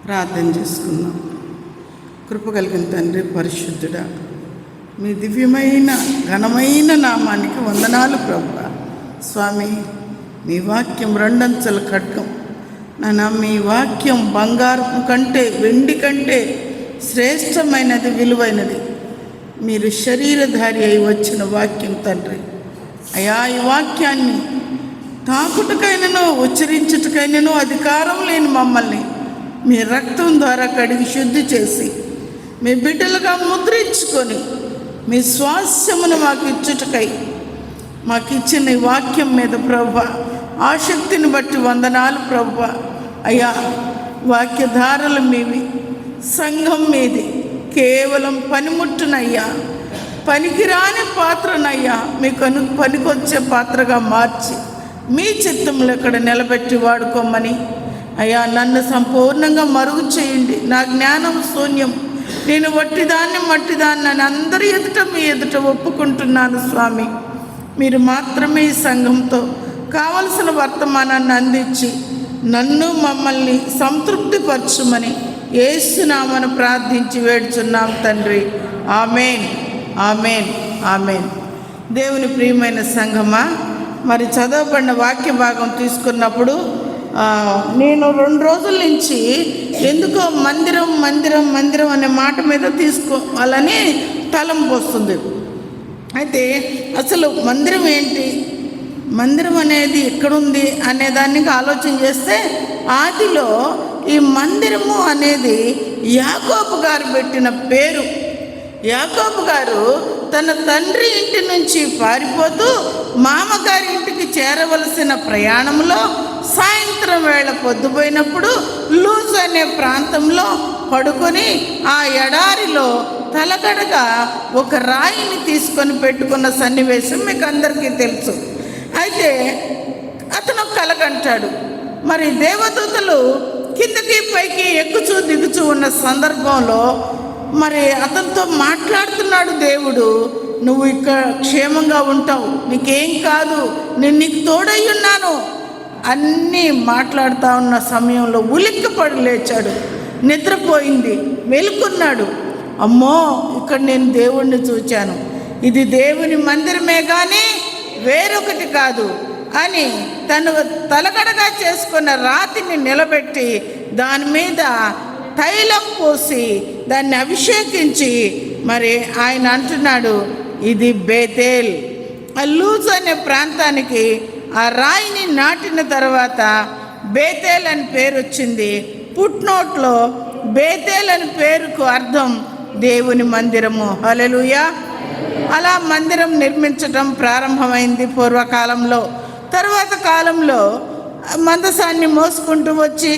ప్రార్థన చేసుకుందాం. కృప కలిగిన తండ్రి, పరిశుద్ధుడా, మీ దివ్యమైన ఘనమైన నామానికి వందనాలు ప్రభువా. స్వామి, మీ వాక్యం రెండంచెల ఖడ్గం నాన్న. మీ వాక్యం బంగారం కంటే, వెండి కంటే శ్రేష్టమైనది, విలువైనది. మీరు శరీరధారి అయి వచ్చిన వాక్యం తండ్రి. అయా, ఈ వాక్యాన్ని తాకుటకైనను ఉచ్చరించుటకైనను అధికారం లేని మమ్మల్ని మీ రక్తం ద్వారా కడిగి శుద్ధి చేసి మీ బిడ్డలుగా ముద్రించుకొని మీ స్వాస్యమును మాకు ఇచ్చుటకై మాకు ఇచ్చిన ఈ వాక్యం మీద ప్రభువా, ఆసక్తిని బట్టి వందనాలు ప్రభువా. అయ్యా, వాక్యధారలు మీవి, సంఘం మీది. కేవలం పనిముట్టునయ్యా, పనికిరాని పాత్రనయ్యా మీకు పనికొచ్చే పాత్రగా మార్చి మీ చిత్తంలో ఇక్కడ నిలబెట్టి వాడుకోమని అయ్యా, నన్ను సంపూర్ణంగా మరుగు చేయండి. నా జ్ఞానం శూన్యం, నేను వట్టిదాన్ని మట్టిదాన్ని అని అందరి ఎదుట మీ ఎదుట ఒప్పుకుంటున్నాను స్వామి. మీరు మాత్రమే ఈ సంఘంతో కావలసిన వర్తమానాన్ని అందించి నన్ను మమ్మల్ని సంతృప్తిపరచుమని యేసునామమున ప్రార్థించి వేడుచున్నాం తండ్రి. ఆమేన్, ఆమేన్, ఆమేన్. దేవుని ప్రియమైన సంఘమా, మరి చదవబడిన వాక్య భాగం తీసుకున్నప్పుడు నేను 2 రోజుల నుంచి ఎందుకో మందిరం మందిరం మందిరం అనే మాట మీద తీసుకోవాలని తలంపు వస్తుంది. అయితే అసలు మందిరం ఏంటి, మందిరం అనేది ఎక్కడుంది అనే దానికి ఆలోచన చేస్తే ఆదిలో ఈ మందిరము అనేది యాకోబు గారు పెట్టిన పేరు. యాకోబు గారు తన తండ్రి ఇంటి నుంచి పారిపోతూ మామగారి ఇంటికి చేరవలసిన ప్రయాణంలో సాయంత్రం వేళ పొద్దుపోయినప్పుడు లూజ్ అనే ప్రాంతంలో పడుకొని ఆ ఎడారిలో తలగడగా ఒక రాయిని తీసుకొని పెట్టుకున్న సన్నివేశం మీకు అందరికీ తెలుసు. అయితే అతను కలగంటాడు. మరి దేవదూతలు కిందకి పైకి ఎక్కుచూ దిగుచూ ఉన్న సందర్భంలో మరి అతనితో మాట్లాడుతున్నాడు దేవుడు. నువ్వు ఇక్కడ క్షేమంగా ఉంటావు, నీకేం కాదు, నేను నీకు తోడై ఉన్నాను అన్నీ మాట్లాడుతూ ఉన్న సమయంలో ఉలిక్కిపడి లేచాడు. నిద్రపోయింది, మెలుకున్నాడు. అమ్మో, ఇక్కడ నేను దేవుణ్ణి చూచాను, ఇది దేవుని మందిరమే కానీ వేరొకటి కాదు అని తను తలగడగా చేసుకున్న రాతిని నిలబెట్టి దాని మీద తైలం పోసి దాన్ని అభిషేకించి మరి ఆయన అంటున్నాడు, ఇది బేతేల్. ఆ లూజ్ అనే ప్రాంతానికి ఆ రాయిని నాటిన తర్వాత బేతేల్ అని పేరు వచ్చింది. పుట్నోట్లో బేతేల్ అని పేరుకు అర్థం దేవుని మందిరము. హల్లెలూయా. అలా మందిరం నిర్మించటం ప్రారంభమైంది పూర్వకాలంలో. తర్వాత కాలంలో మందసాన్ని మోసుకుంటూ వచ్చి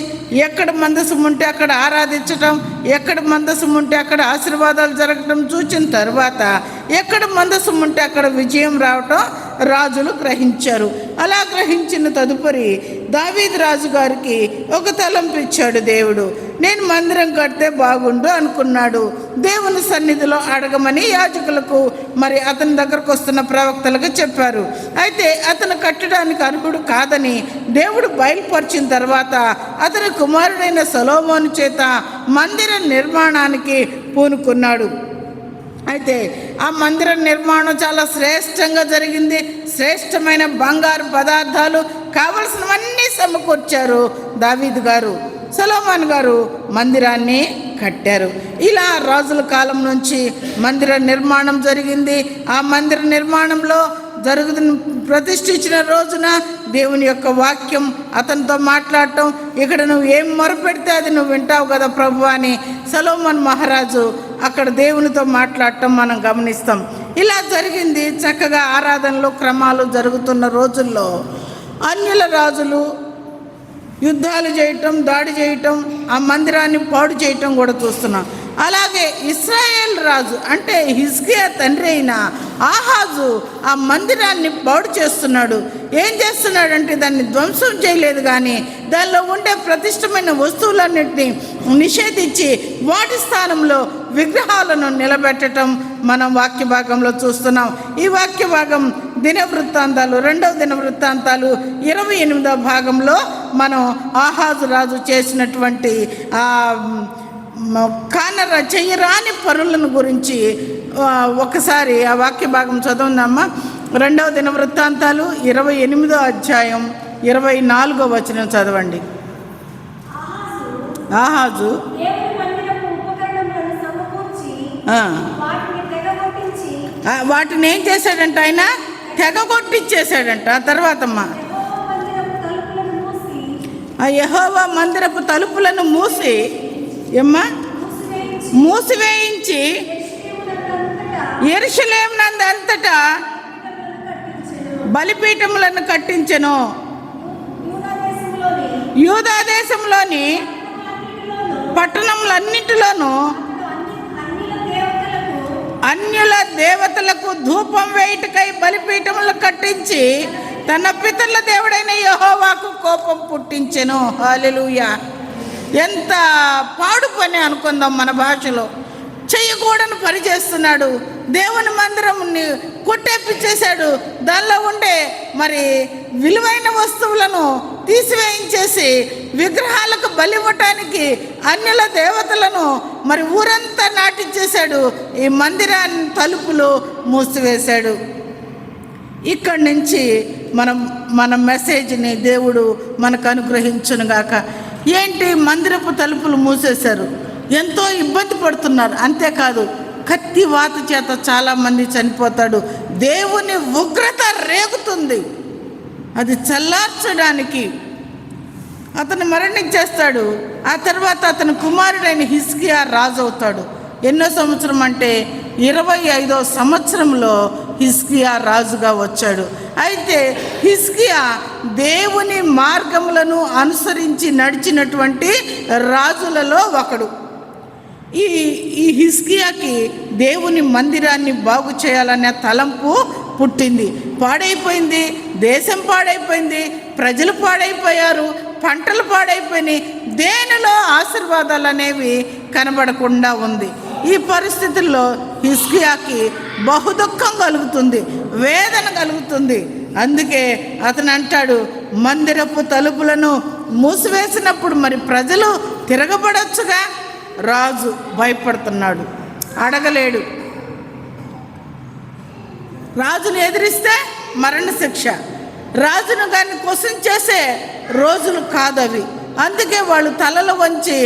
ఎక్కడ మందసం ఉంటే అక్కడ ఆరాధించటం, ఎక్కడ మందసం ఉంటే అక్కడ ఆశీర్వాదాలు జరగటం చూచిన తర్వాత ఎక్కడ మందసం ఉంటే అక్కడ విజయం రావటం రాజులు గ్రహించారు. అలా గ్రహించిన తదుపరి దావీదు రాజు గారికి ఒక తలంపు ఇచ్చాడు దేవుడు. నేను మందిరం కడితే బాగుండు అనుకున్నాడు. దేవుని సన్నిధిలో అడగమని యాజకులకు మరి అతని దగ్గరకు వస్తున్న ప్రవక్తలకు చెప్పారు. అయితే అతను కట్టడానికి అర్హుడు కాదని దేవుడు బయలుపరిచిన తర్వాత అతని కుమారుడైన సొలొమోను చేత మందిర నిర్మాణానికి పూనుకున్నాడు. అయితే ఆ మందిర నిర్మాణం చాలా శ్రేష్టంగా జరిగింది. శ్రేష్టమైన బంగారు పదార్థాలు కావలసినవన్నీ సమకూర్చారు దావీదు గారు. సొలొమోను గారు మందిరాన్ని కట్టారు. ఇలా రాజుల కాలం నుంచి మందిర నిర్మాణం జరిగింది. ఆ మందిర నిర్మాణంలో ప్రతిష్ఠించిన రోజున దేవుని యొక్క వాక్యం అతనితో మాట్లాడటం, ఇక్కడ నువ్వు ఏం మొరపెడితే అది నువ్వు వింటావు కదా ప్రభు అని సొలొమోను మహారాజు అక్కడ దేవునితో మాట్లాడటం మనం గమనిస్తాం. ఇలా జరిగింది. చక్కగా ఆరాధనలు క్రమాలు జరుగుతున్న రోజుల్లో అన్యుల రాజులు యుద్ధాలు చేయటం, దాడి చేయటం, ఆ మందిరాన్ని పాడు చేయటం కూడా చూస్తున్నాం. అలాగే ఇశ్రాయేల్ రాజు అంటే హిజ్కియా తండ్రి అయిన ఆహాజు ఆ మందిరాన్ని పాడు చేస్తున్నాడు. ఏం చేస్తున్నాడంటే దాన్ని ధ్వంసం చేయలేదు కానీ దానిలో ఉండే ప్రతిష్టమైన వస్తువులన్నింటినీ నిషేధించి వాటి స్థానంలో విగ్రహాలను నిలబెట్టడం మనం వాక్య భాగంలో చూస్తున్నాం. ఈ వాక్య భాగం దినవృత్తాంతాలు 2వ దినవృత్తాంతాలు 28వ భాగంలో మనం ఆహాజు రాజు చేసినటువంటి చెయ్యరాని పనులను గురించి ఒకసారి ఆ వాక్య భాగం చదువుదామా. 2వ దినవృత్తాంతాలు 28వ అధ్యాయం 24వ వచనం చదవండి. ఆహాజు వాటిని ఏం చేశాడంట? ఆయన తెగగొట్టిచ్చేసాడంట. ఆ తర్వాతమ్మా ఆ యెహోవా మందిరపు తలుపులను మూసివేయించి యెరూషలేమునందంతటా బలిపీఠములను కట్టించెను. యూదా దేశంలోని పట్టణములన్నిటిలోనూ అన్యుల దేవతలకు ధూపం వేయుటకై బలిపీఠములు కట్టించి తన పితరుల దేవుడైన యెహోవాకు కోపం పుట్టించెను. హల్లెలూయా. ఎంత పాడు పని అనుకుందాం. మన భాషలో చెయ్యకూడని పని చేస్తున్నాడు. దేవుని మందిరంని కొట్టేపిచ్చేశాడు. దానిలో ఉండే మరి విలువైన వస్తువులను తీసివేయించేసి విగ్రహాలకు బలివ్వటానికి అన్యుల దేవతలను మరి ఊరంతా నాటించేశాడు. ఈ మందిరాన్ని తలుపులు మూసివేశాడు. ఇక్కడి నుంచి మన మెసేజ్ని దేవుడు మనకు అనుగ్రహించునుగాక. ఏంటి, మందిరపు తలుపులు మూసేశారు, ఎంతో ఇబ్బంది పడుతున్నారు. అంతేకాదు, కత్తి వాత చేత చాలామంది చనిపోతాడు. దేవుని ఉగ్రత రేగుతుంది. అది చల్లార్చడానికి అతను మరణించేస్తాడు. ఆ తర్వాత అతని కుమారుడైన హిజ్కియా రాజు అవుతాడు. ఎన్నో సంవత్సరం అంటే 25వ సంవత్సరంలో హిజ్కియా రాజుగా వచ్చాడు. అయితే హిజ్కియా దేవుని మార్గములను అనుసరించి నడిచినటువంటి రాజులలో ఒకడు. ఈ హిజ్కియాకి దేవుని మందిరాన్ని బాగు చేయాలనే తలంపు పుట్టింది. పాడైపోయింది, దేశం పాడైపోయింది, ప్రజలు పాడైపోయారు, పంటలు పాడైపోయినాయి, దేనిలో ఆశీర్వాదాలు అనేవి కనబడకుండా ఉంది. ఈ పరిస్థితుల్లో హిజ్కియాకి బహుదుఖం కలుగుతుంది, వేదన కలుగుతుంది. అందుకే అతను అంటాడు, మందిరపు తలుపులను మూసివేసినప్పుడు మరి ప్రజలు తిరగబడొచ్చుగా. రాజు భయపడుతున్నాడు, అడగలేడు. రాజును ఎదిరిస్తే మరణశిక్ష. రాజును కానీ క్వశ్చన్ చేసే రోజులు కాదవి. అందుకే వాళ్ళు తలలు వంచి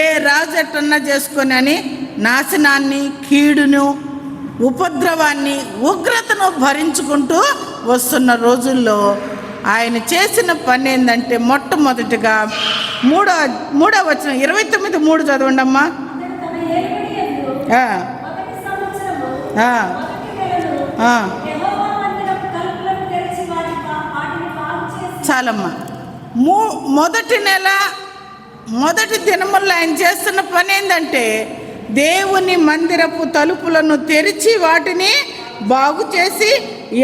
ఏ రాజు ఎట్టన్నా చేసుకొని అని నాశనాన్ని, కీడును, ఉపద్రవాన్ని, ఉగ్రతను భరించుకుంటూ వస్తున్న రోజుల్లో ఆయన చేసిన పని ఏంటంటే, మొట్టమొదటిగా మూడో వచనం 29:3 చదవండి అమ్మా. చాలమ్మా. మొదటి నెల మొదటి దినముల్లో ఆయన చేస్తున్న పని ఏంటంటే, దేవుని మందిరపు తలుపులను తెరిచి వాటిని బాగు చేసి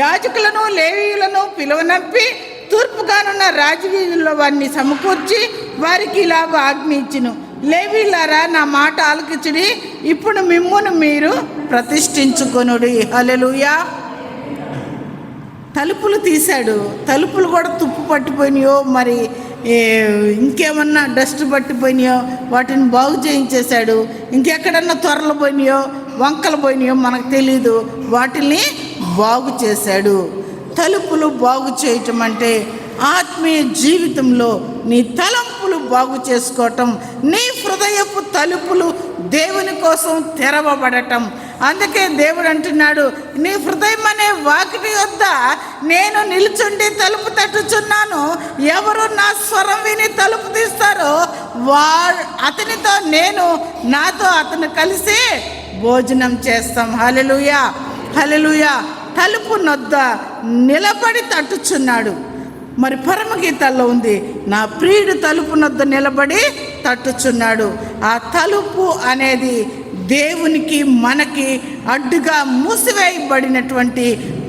యాజకులను, లేవీయులను పిలువనంపి తూర్పుగానున్న రాజవీధుల్లో వారిని సమకూర్చి వారికి ఇలాగ ఆజ్ఞ ఇచ్చెను, లేవీయులారా, నా మాట ఆలకించుడి, ఇప్పుడు మిమ్మును మీరు ప్రతిష్ఠించుకొనుడి. హల్లెలూయా. తలుపులు తీశాడు. తలుపులు కూడా తుప్పు పట్టిపోయినాయో, మరి ఇంకేమన్నా డస్ట్ పట్టిపోయినాయో వాటిని బాగు చేయించేశాడు. ఇంకెక్కడన్నా త్వరలు పోయినాయో, వంకలు పోయినాయో మనకు తెలీదు, వాటిని బాగు చేశాడు. తలుపులు బాగు చేయటం అంటే ఆత్మీయ జీవితంలో నీ తలంపులు బాగు చేసుకోవటం, నీ హృదయపు తలుపులు దేవుని కోసం తెరవబడటం. అందుకే దేవుడు అంటున్నాడు, నీ హృదయం అనే వాకిటి వద్ద నేను నిలుచుండి తలుపు తట్టుచున్నాను, ఎవరు నా స్వరం విని తలుపు తీస్తారో అతనితో నేను, నాతో అతను కలిసి భోజనం చేస్తాం. హల్లెలూయా, హల్లెలూయా. తలుపు నొద్ద నిలబడి తట్టుచున్నాడు. మరి పరమగీతాల్లో ఉంది, నా ప్రియుడు తలుపు నొద్ద నిలబడి తట్టుచున్నాడు. ఆ తలుపు అనేది దేవునికి మనకి అడ్డుగా మూసివేయబడినటువంటి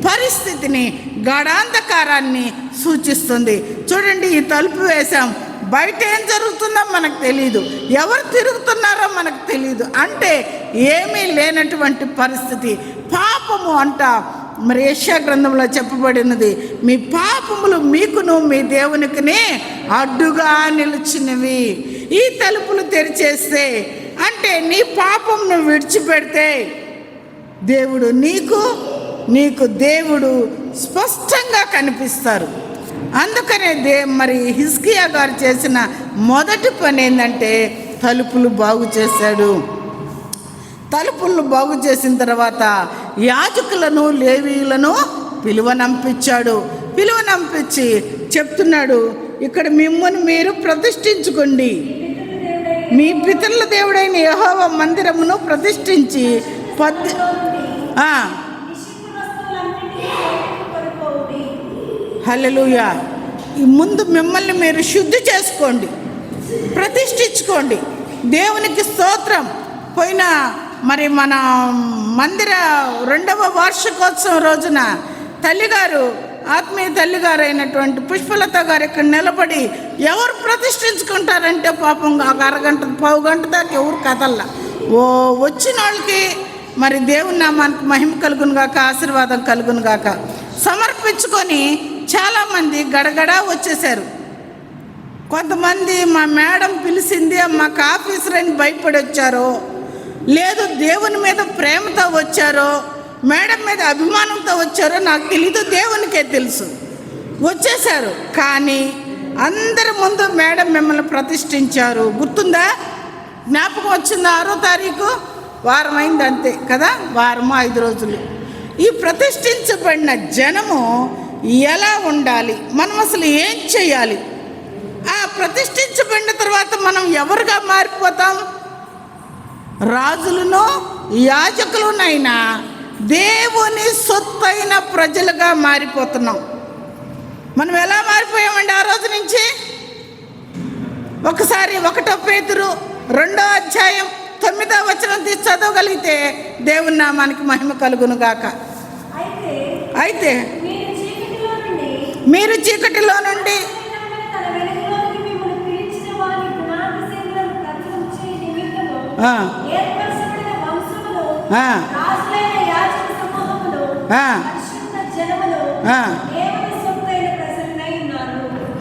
పరిస్థితిని, గాఢాంధకారాన్ని సూచిస్తుంది. చూడండి, ఈ తలుపు వేశాం, బయట ఏం జరుగుతుందో మనకు తెలియదు, ఎవరు తిరుగుతున్నారో మనకు తెలియదు. అంటే ఏమీ లేనటువంటి పరిస్థితి. పాపము అంట మరి యెషయా గ్రంథంలో చెప్పబడినది, మీ పాపములు మీకును మీ దేవునికిని అడ్డుగా నిలిచినవి. ఈ తలుపులు తెరిచేస్తే అంటే నీ పాపంను విడిచిపెడితే దేవుడు నీకు దేవుడు స్పష్టంగా కనిపిస్తారు. అందుకనే మరి హిజ్కియా గారు చేసిన మొదటి పని ఏంటంటే తలుపులు బాగు చేశాడు. తలుపులను బాగు చేసిన తర్వాత యాజకులను లేవీయులను పిలువనంపించి చెప్తున్నాడు, ఇక్కడ మిమ్మల్ని మీరు ప్రతిష్ఠించుకోండి. మీ పితరుల దేవుడైన యెహోవా మందిరమును ప్రతిష్ఠించి హల్లెలూయా. ముందు మిమ్మల్ని మీరు శుద్ధి చేసుకోండి, ప్రతిష్ఠించుకోండి. దేవునికి స్తోత్రం. పోయిన మరి మన మందిర 2వ వార్షికోత్సవం రోజున తల్లిగారు, ఆత్మీయ తల్లిగారు అయినటువంటి పుష్పలత గారు ఇక్కడ నిలబడి ఎవరు ప్రతిష్ఠించుకుంటారంటే పాపం అరగంట పావు గంట దాకా ఎవరు కదల్లా. వచ్చిన వాళ్ళకి మరి దేవుని నామానికి మహిమ కలుగును గాక, ఆశీర్వాదం కలుగును గాక సమర్పించుకొని చాలామంది గడగడా వచ్చేసారు. కొంతమంది మా మేడం పిలిచింది మాకు ఆఫీసర్ అని భయపడి వచ్చారో, లేదు దేవుని మీద ప్రేమతో వచ్చారో, మేడం మీద అభిమానంతో వచ్చారో నాకు తెలీదు, దేవునికే తెలుసు. వచ్చేసారు. కానీ అందరి ముందు మేడం మిమ్మల్ని ప్రతిష్ఠించారు. గుర్తుందా? జ్ఞాపకం వచ్చిందా? 6వ తారీఖు వారం అయింది అంతే కదా, వారము 5 రోజులు. ఈ ప్రతిష్ఠించబడిన జనము ఎలా ఉండాలి, మనం అసలు ఏం చేయాలి? ఆ ప్రతిష్ఠించబడిన తర్వాత మనం ఎవరుగా మారిపోతాం? రాజులను యాజకులనైనా దేవుని సొత్తైన ప్రజలుగా మారిపోతున్నాం. మనం ఎలా మారిపోయామండి ఆ రోజు నుంచి? ఒకసారి 1 పేతురు 2వ అధ్యాయం 9వ వచనం తీసి చదవగలిగితే దేవుని నామానికి మహిమ కలుగును గాక. అయితే మీరు చీకటిలో నుండి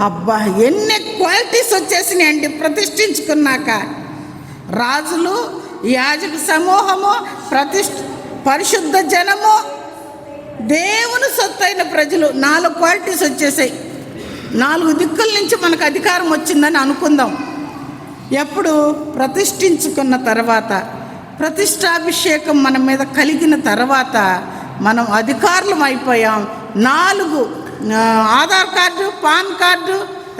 అబ్బా ఎన్ని క్వాలిటీస్ వచ్చేసినాయి అండి ప్రతిష్ఠించుకున్నాక. రాజులు, యాజక సమూహము, పరిశుద్ధ జనము, దేవుని సొత్తైన ప్రజలు, 4 క్వాలిటీస్ వచ్చేసాయి. 4 దిక్కుల నుంచి మనకు అధికారం వచ్చిందని అనుకుందాం. ఎప్పుడు ప్రతిష్ఠించుకున్న తర్వాత, ప్రతిష్టాభిషేకం మన మీద కలిగిన తర్వాత మనం అధికారులం అయిపోయాం. 4 Aadhaar card, pan card,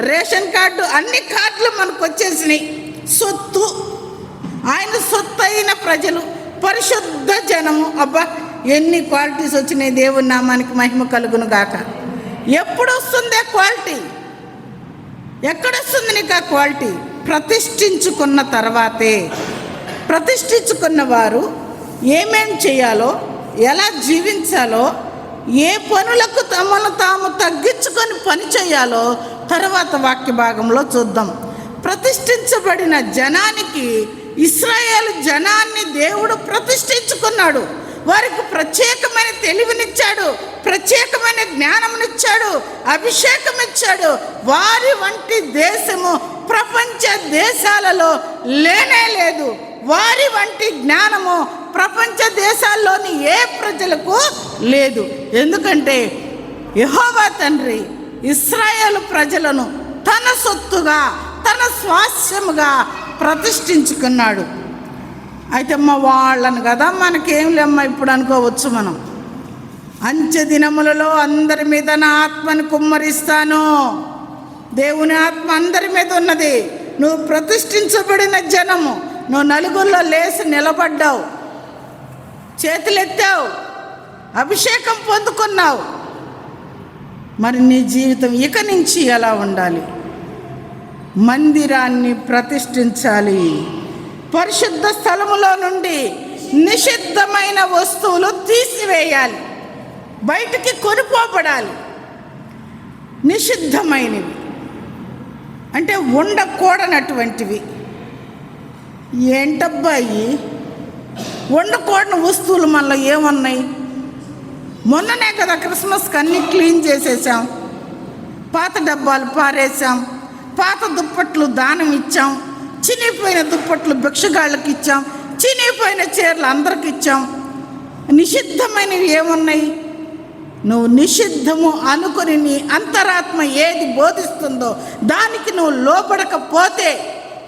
ration card, అన్ని కార్డులు మనకు వచ్చేసినాయి. సొత్తు, ఆయన సొత్తు అయిన ప్రజలు, పరిశుద్ధ జనము. అబ్బా ఎన్ని క్వాలిటీస్ వచ్చినాయి. దేవుని నామానికి మహిమ కలుగును గాక. ఎప్పుడు వస్తుందే క్వాలిటీ? ఎక్కడొస్తుంది నీకు ఆ క్వాలిటీ? ప్రతిష్ఠించుకున్న తర్వాతే. ప్రతిష్ఠించుకున్న వారు ఏమేం చేయాలో, ఎలా జీవించాలో, ఏ పనులకు తమను తాము తగ్గించుకొని పని చేయాలో తర్వాత వాక్య భాగంలో చూద్దాం. ప్రతిష్ఠించబడిన జనానికి, ఇశ్రాయేలు జనాన్ని దేవుడు ప్రతిష్ఠించుకున్నాడు. వారికి ప్రత్యేకమైన తెలివినిచ్చాడు, ప్రత్యేకమైన జ్ఞానమునిచ్చాడు, అభిషేకం ఇచ్చాడు. వారి వంటి దేశము ప్రపంచ దేశాలలో లేనే లేదు. వారి వంటి జ్ఞానము ప్రపంచ దేశాల్లోని ఏ ప్రజలకు లేదు. ఎందుకంటే యెహోవా తండ్రి ఇశ్రాయేలు ప్రజలను తన సొత్తుగా, తన స్వాస్యముగా ప్రతిష్ఠించుకున్నాడు. అయితే వాళ్ళని కదా మనకేం లేమ్మా ఇప్పుడు అనుకోవచ్చు మనం. అంచె దినములలో అందరి మీద నా ఆత్మని కుమ్మరిస్తాను. దేవుని ఆత్మ అందరి మీద ఉన్నది. నువ్వు ప్రతిష్ఠించబడిన జనము. నువ్వు నలుగురిలో లేచి నిలబడ్డావు, చేతులెత్తావు, అభిషేకం పొందుకున్నావు. మరి నీ జీవితం ఇక నుంచి ఎలా ఉండాలి? మందిరాన్ని ప్రతిష్ఠించాలి. పరిశుద్ధ స్థలములో నుండి నిషిద్ధమైన వస్తువులు తీసివేయాలి, బయటికి కొనుక్కోబడాలి. నిషిద్ధమైనవి అంటే ఉండకూడనటువంటివి. ఏంటబ్బాయి ఉండకూడని వస్తువులు మనలో ఏమున్నాయి? మొన్ననే కదా క్రిస్మస్కి అన్నీ క్లీన్ చేసేసాం, పాత డబ్బాలు పారేసాం, పాత దుప్పట్లు దానం ఇచ్చాం, చినిగిపోయిన దుప్పట్లు భిక్షగాళ్ళకి ఇచ్చాం, చినిగిపోయిన చీరలు అందరికి ఇచ్చాం. నిషిద్ధమైనవి ఏమున్నాయి? నువ్వు నిషిద్ధము అనుకుని నీ అంతరాత్మ ఏది బోధిస్తుందో దానికి నువ్వు లోబడకపోతే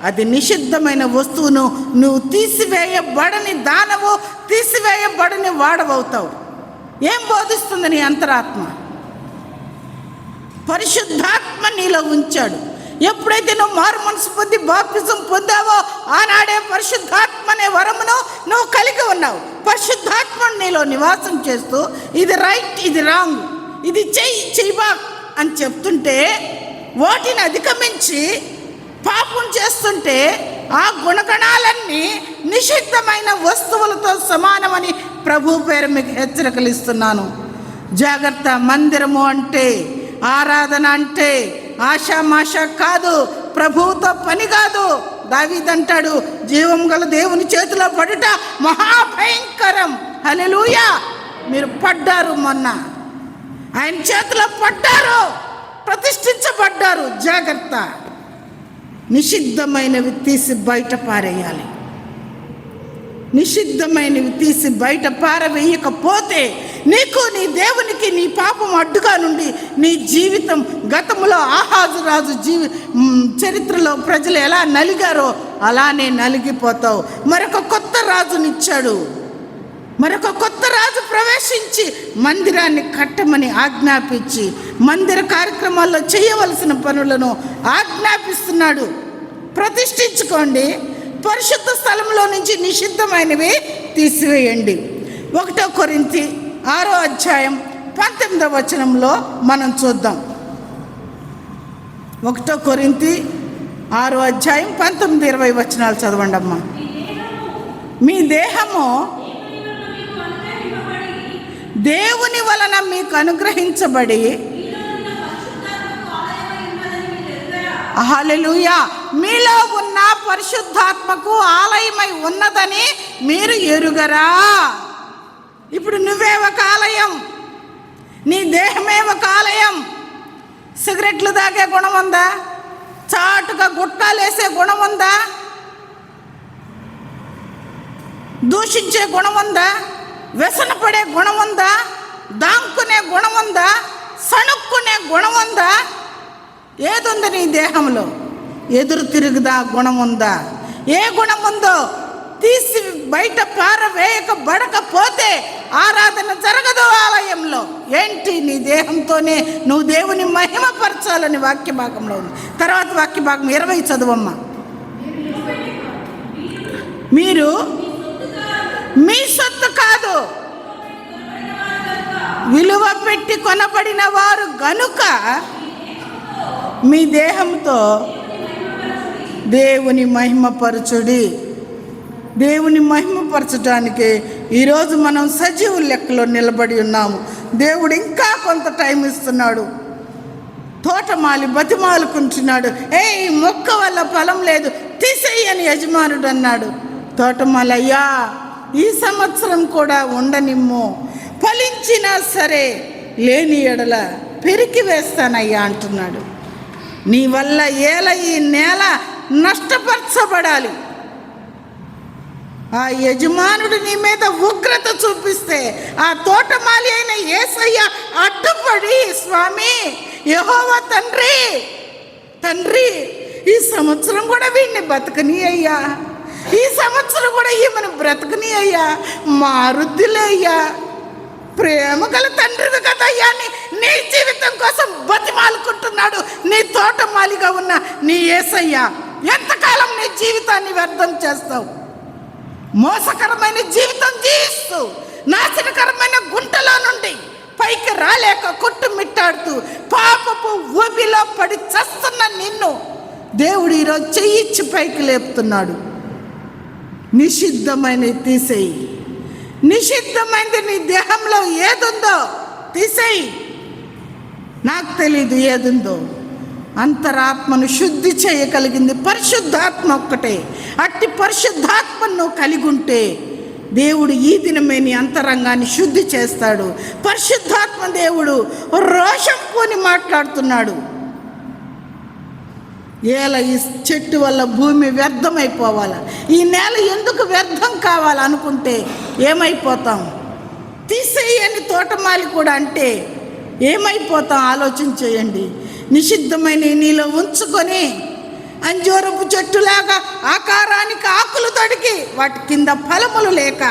అది నిషిద్ధమైన వస్తువును నువ్వు తీసివేయబడని దానవు, తీసివేయబడని వాడవవుతావు. ఏం బోధిస్తుంది నీ అంతరాత్మ? పరిశుద్ధాత్మ నీలో ఉంచాడు. ఎప్పుడైతే నువ్వు మారు మనసు పొంది బాప్తిజం పొందావో ఆనాడే పరిశుద్ధాత్మ అనే వరమును నువ్వు కలిగి ఉన్నావు. పరిశుద్ధాత్మ నీలో నివాసం చేస్తూ ఇది రైట్, ఇది రాంగ్, ఇది చెయ్యబా అని చెప్తుంటే వాటిని అధిగమించి పాపం చేస్తుంటే ఆ గుణగణాలన్నీ నిషిద్ధమైన వస్తువులతో సమానమని ప్రభు పేరు మీకు హెచ్చరికలు ఇస్తున్నాను. జాగ్రత్త. మందిరము అంటే, ఆరాధన అంటే ఆషామాష కాదు, ప్రభువుతో పని కాదు. దావీదంటాడు, జీవం గల దేవుని చేతిలో పడుట మహాభయంకరం. హల్లెలూయా. మీరు పడ్డారు, మొన్న ఆయన చేతిలో పడ్డారు, ప్రతిష్ఠించబడ్డారు. జాగ్రత్త. నిషిద్ధమైనవి తీసి బయట పారేయాలి. నిషిద్ధమైనవి తీసి బయట పారవేయకపోతే నీకు, నీ దేవునికి, నీ పాపం అడ్డుగా నుండి నీ జీవితం గతంలో ఆహాజు రాజు చరిత్రలో ప్రజలు ఎలా నలిగారో అలానే నలిగిపోతావు. మరొక కొత్త రాజునిచ్చాడు. మరొక కొత్త రాజు ప్రవేశించి మందిరాన్ని కట్టమని ఆజ్ఞాపించి మందిర కార్యక్రమాల్లో చేయవలసిన పనులను ఆజ్ఞాపిస్తున్నాడు. ప్రతిష్ఠించుకోండి. పరిశుద్ధ స్థలంలో నుంచి నిషిద్ధమైనవి తీసివేయండి. 1 కొరింథీ 6వ అధ్యాయం 19వ వచనంలో మనం చూద్దాం. 1 కొరింథీ 6వ అధ్యాయం 19, 20 వచనాలు చదవండి అమ్మా. మీ దేహము దేవుని వలన మీకు అనుగ్రహించబడి, హల్లెలూయా, మీలో ఉన్న పరిశుద్ధాత్మకు ఆలయమై ఉన్నదని మీరు ఎరుగరా? ఇప్పుడు నువ్వే ఒక ఆలయం, నీ దేహమే ఒక ఆలయం. సిగరెట్లు తాగే గుణం ఉందా? చాటుగా గుట్కాలేసే గుణం ఉందా? దూషించే గుణం ఉందా? వ్యసన పడే గుణం ఉందా? దాంకునే గుణం ఉందా? సణుక్కునే గుణం ఉందా? ఏదుంది నీ దేహంలో? ఎదురు తిరుగుదా గుణం ఉందా? ఏ గుణం ఉందో తీసి బయట పారవేయకబడకపోతే ఆరాధన జరగదు ఆలయంలో. ఏంటి? నీ దేహంతోనే నువ్వు దేవుని మహిమపరచాలని వాక్య భాగంలో ఉంది. తర్వాత వాక్య భాగం 20 చదువమ్మా. మీరు మీ సొత్తు కాదు, విలువ పెట్టి కొనబడిన వారు గనుక మీ దేహంతో దేవుని మహిమపరచుడి. దేవుని మహిమపరచడానికి ఈరోజు మనం సజీవుల లెక్కలో నిలబడి ఉన్నాము. దేవుడు ఇంకా కొంత టైం ఇస్తున్నాడు. తోటమాలి బతిమాలుకుంటున్నాడు. ఈ మొక్క వల్ల ఫలం లేదు, తీసేయని యజమానుడు అన్నాడు. తోటమాలి, అయ్యా ఈ సంవత్సరం కూడా ఉండనిమ్ము, ఫలించినా సరే లేని ఎడల పెరికి వేస్తానయ్యా అంటున్నాడు. నీ వల్ల ఈ నేల నష్టపరచబడాలి. ఆ యజమానుడు నీ మీద ఉగ్రత చూపిస్తే ఆ తోటమాలి అయిన యేసయ్య అడ్డుపడి, స్వామి యెహోవా తండ్రి ఈ సంవత్సరం కూడా వీడిని బతకని అయ్యా, ఈ సంవత్సరం కూడా ఈమెను బ్రతకని అయ్యా, మారుద్దిలే అయ్యా, ప్రేమ గల తండ్రివి కదా అయ్యా అని నీ జీవితం కోసం బతిమాలుకుంటున్నాడు నీ తోటమాలిగా ఉన్న నీ యేసయ్య. ఎంతకాలం నీ జీవితాన్ని వ్యర్థం చేస్తావు? మోసకరమైన జీవితం జీవిస్తూ నాశనకరమైన గుంటలో నుండి పైకి రాలేక కొట్టుమిట్టాడుతూ పాపపు ఊబిలో పడి చస్తున్న నిన్ను దేవుడు ఈరోజు చెయ్యిచ్చి పైకి లేపుతున్నాడు. నిషిద్ధమైనవి తీసేయి. నిషిద్ధమైనది నీ దేహంలో ఏదుందో తీసేయి. నాకు తెలీదు ఏదుందో. అంతరాత్మను శుద్ధి చేయగలిగింది పరిశుద్ధాత్మ ఒక్కటే. అట్టి పరిశుద్ధాత్మను నువ్వు కలిగి ఉంటే దేవుడు ఈ దినమే నీ అంతరంగాన్ని శుద్ధి చేస్తాడు. పరిశుద్ధాత్మ దేవుడు రోషం పోని మాట్లాడుతున్నాడు. ఏల ఈ చెట్టు వల్ల భూమి వ్యర్థమైపోవాలా, ఈ నేల ఎందుకు వ్యర్థం కావాలనుకుంటే ఏమైపోతాం? తీసేయని తోటమాలి కూడా అంటే ఏమైపోతాం? ఆలోచన చేయండి. నిషిద్ధమైన నీలో ఉంచుకొని అంజూరపు చెట్టులాగా ఆకారానికి ఆకులు తొడిగి వాటి కింద ఫలములు లేక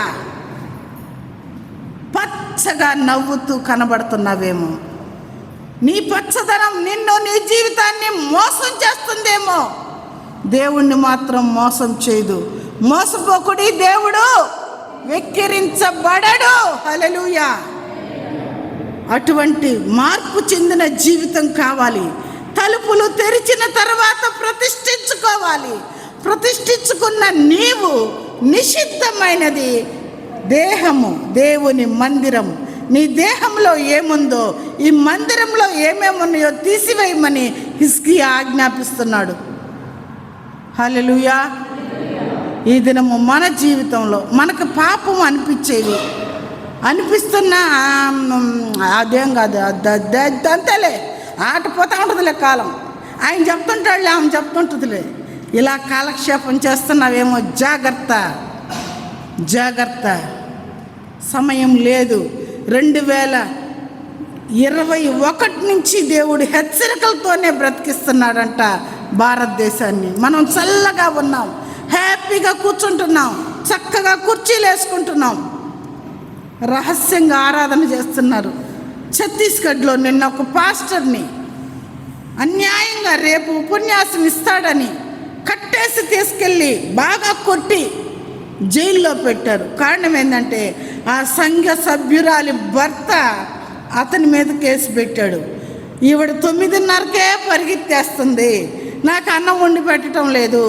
పచ్చగా నవ్వుతూ కనబడుతున్నావేమో. నీ పచ్చదనం నిన్ను, నీ జీవితాన్ని మోసం చేస్తుందేమో. దేవుణ్ణి మాత్రం మోసం చేయదు. మోసపోకుడి, దేవుడు వెక్కిరించబడడు. హల్లెలూయా. అటువంటి మార్పు చెందిన జీవితం కావాలి. తలుపులు తెరిచిన తర్వాత ప్రతిష్ఠించుకోవాలి. ప్రతిష్ఠించుకున్న నీవు నిషిద్ధమైనది దేహము, దేవుని మందిరం. నీ దేహంలో ఏముందో, ఈ మందిరంలో ఏమేమి ఉన్నాయో తీసివేయమని హిజ్కియా ఆజ్ఞాపిస్తున్నాడు. హల్లెలూయా. ఈ దినము మన జీవితంలో మనకు పాపం అనిపిస్తున్నా అదేం కాదు, అంతేలే, ఆటపోతూ ఉంటుందిలే కాలం. ఆయన చెప్తుంటాడులే, ఆమె చెప్తుంటుందిలే, ఇలా కాలక్షేపం చేస్తున్నావేమో. జాగ్రత్త. సమయం లేదు. 2021 నుంచి దేవుడు హెచ్చరికలతోనే బ్రతికిస్తున్నాడంట భారతదేశాన్ని. మనం చల్లగా ఉన్నాం, హ్యాపీగా కూర్చుంటున్నాం, చక్కగా కుర్చీలు వేసుకుంటున్నాం, రహస్యంగా ఆరాధన చేస్తున్నారు. ఛత్తీస్గఢ్లో నిన్న ఒక పాస్టర్ని అన్యాయంగా రేపు ఉపన్యాసం ఇస్తాడని కట్టేసి తీసుకెళ్ళి బాగా కొట్టి జైల్లో పెట్టారు. కారణం ఏంటంటే ఆ సంఘ సభ్యురాలి భర్త అతని మీద కేసు పెట్టాడు. ఈవిడ 9:30కే పరిగెత్తేస్తుంది, నాకు అన్నం వండి పెట్టడం లేదు,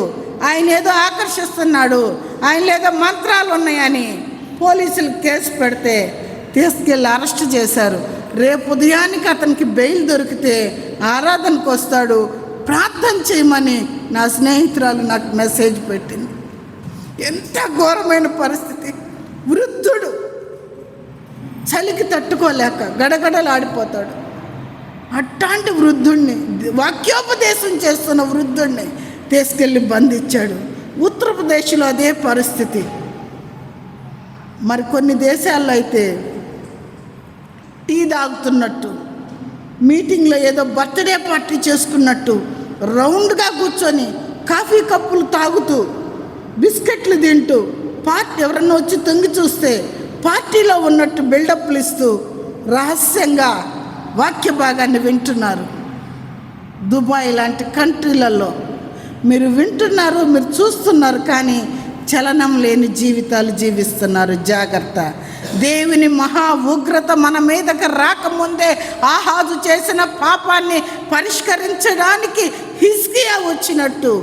ఆయన ఏదో ఆకర్షిస్తున్నాడు, ఆయన ఏదో మంత్రాలు ఉన్నాయని పోలీసులు కేసు పెడితే తీసుకెళ్ళి అరెస్ట్ చేశారు. రేపు ఉదయానికి అతనికి బెయిల్ దొరికితే ఆరాధనకు వస్తాడు, ప్రార్థన చేయమని నా స్నేహితురాలు నాకు మెసేజ్ పెట్టింది. ఎంత ఘోరమైన పరిస్థితి! వృద్ధుడు చలికి తట్టుకోలేక గడగడలాడిపోతాడు. అట్లాంటి వృద్ధుణ్ణి, వాక్యోపదేశం చేస్తున్న వృద్ధుణ్ణి తీసుకెళ్ళి బంధించాడు. ఉత్తరప్రదేశ్లో అదే పరిస్థితి. మరి కొన్ని దేశాల్లో అయితే టీ తాగుతున్నట్టు, మీటింగ్లో ఏదో బర్త్డే పార్టీ చేసుకున్నట్టు రౌండ్గా కూర్చొని కాఫీ కప్పులు తాగుతూ బిస్కెట్లు తింటూ పార్టీ ఎవరన్నా వచ్చి తొంగి చూస్తే పార్టీలో ఉన్నట్టు బిల్డప్లు ఇస్తూ రహస్యంగా వాక్య భాగాన్ని వింటున్నారు. దుబాయ్ లాంటి కంట్రీలలో మీరు వింటున్నారు, మీరు చూస్తున్నారు, కానీ చలనం లేని జీవితాలు జీవిస్తున్నారు. జాగ్రత్త. దేవుని మహా ఉగ్రత మన మీదకి రాకముందే ఆహాజు చేసిన పాపాన్ని పరిష్కరించడానికి హిజ్కియా వచ్చినట్టు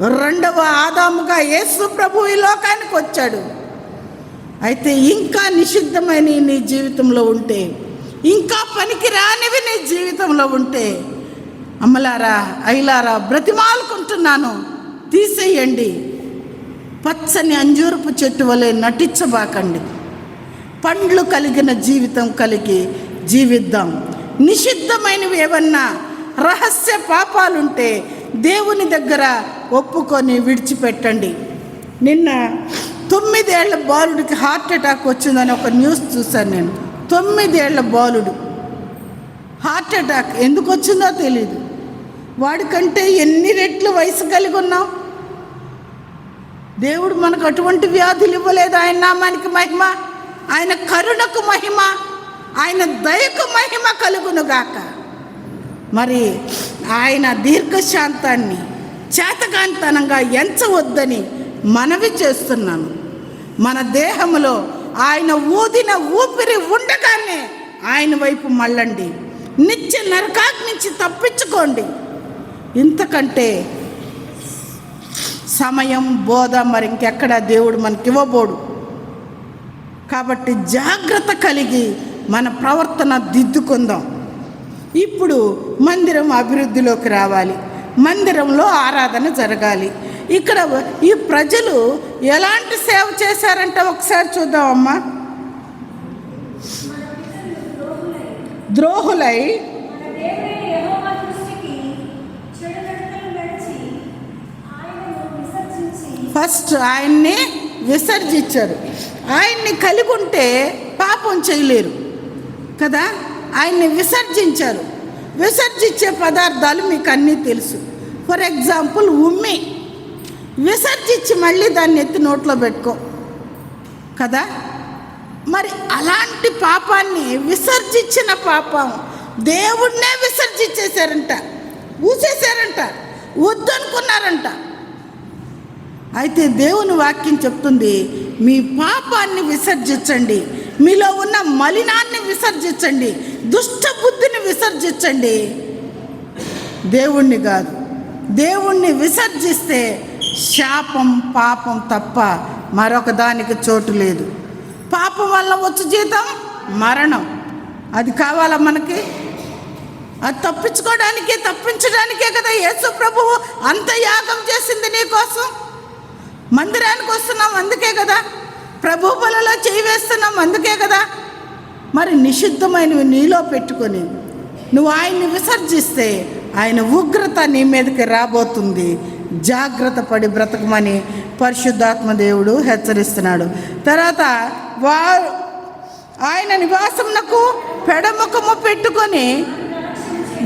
2వ ఆదాముగా యేసు ప్రభు ఈ లోకానికి వచ్చాడు. అయితే ఇంకా నిషిద్ధమైన నీ జీవితంలో ఉంటే, ఇంకా పనికి రానివి నీ జీవితంలో ఉంటే, అమ్మలారా ఐలారా బ్రతిమాలుకుంటున్నాను, తీసేయండి. పచ్చని అంజూరపు చెట్టు వలె నటించబాకండి. పండ్లు కలిగిన జీవితం కలిగి జీవిద్దాం. నిషిద్ధమైనవి ఏమన్నా రహస్య పాపాలుంటే దేవుని దగ్గర ఒప్పుకొని విడిచిపెట్టండి. నిన్న 9 ఏళ్ల బాలుడికి హార్ట్ అటాక్ వచ్చిందని ఒక న్యూస్ చూశాను నేను. 9 ఏళ్ల బాలుడు హార్ట్ అటాక్ ఎందుకు వచ్చిందో తెలియదు. వాడికంటే ఎన్ని రెట్లు వయసు కలిగి ఉన్నాం. దేవుడు మనకు అటువంటి వ్యాధులు ఇవ్వలేదు. ఆయన నామానికి మహిమ, ఆయన కరుణకు మహిమ, ఆయన దయకు మహిమ కలుగునుగాక. మరి ఆయన దీర్ఘశాంతాన్ని చేతకాంతనంగా ఎంచవద్దని మనవి చేస్తున్నాను. మన దేహంలో ఆయన ఊదిన ఊపిరి ఉండగానే ఆయన వైపు మళ్ళండి. నిత్య నరకాగ్ని నుంచి తప్పించుకోండి. ఇంతకంటే సమయం, బోధ మరి ఇంకెక్కడ దేవుడు మనకి ఇవ్వబోడు. కాబట్టి జాగ్రత్త కలిగి మన ప్రవర్తన దిద్దుకుందాం. ఇప్పుడు మందిరం అభివృద్ధిలోకి రావాలి, మందిరంలో ఆరాధన జరగాలి. ఇక్కడ ఈ ప్రజలు ఎలాంటి సేవ చేశారంటే ఒకసారి చూద్దామమ్మా. ద్రోహులై ఫస్ట్ ఆయన్ని విసర్జించారు. ఆయన్ని కలిగి ఉంటే పాపం చేయలేరు కదా, ఆయన్ని విసర్జించారు. విసర్జించే పదార్థాలు మీకు అన్నీ తెలుసు. ఫర్ ఎగ్జాంపుల్ ఉమ్మి విసర్జించి మళ్ళీ దాన్ని ఎత్తి నోట్లో పెట్టుకో కదా. మరి అలాంటి పాపాన్ని విసర్జించిన పాపం దేవుణ్ణే విసర్జించేశారంట, ఊసేశారంట, వద్దనుకున్నారంట. అయితే దేవుని వాక్యం చెప్తుంది, మీ పాపాన్ని విసర్జించండి, మీలో ఉన్న మలినాన్ని విసర్జించండి, దుష్ట బుద్ధిని విసర్జించండి, దేవుణ్ణి కాదు. దేవుణ్ణి విసర్జిస్తే శాపం పాపం తప్ప మరొక దానికి చోటు లేదు. పాపం వల్ల వచ్చు జీతం మరణం. అది కావాలా మనకి? అది తప్పించడానికే కదా యేసు ప్రభువు అంత యాగం చేసింది నీ కోసం. మందిరానికి వస్తున్నాం అందుకే కదా, ప్రభు బలలో చేయి వేస్తున్నాం అందుకే కదా. మరి నిషిద్ధమైనవి నీలో పెట్టుకొని నువ్వు ఆయన్ని విసర్జిస్తే ఆయన ఉగ్రత నీ మీదకి రాబోతుంది. జాగ్రత్త పడి బ్రతకమని పరిశుద్ధాత్మ దేవుడు హెచ్చరిస్తున్నాడు. తర్వాత ఆయన నివాసమునకు పెడముఖము పెట్టుకొని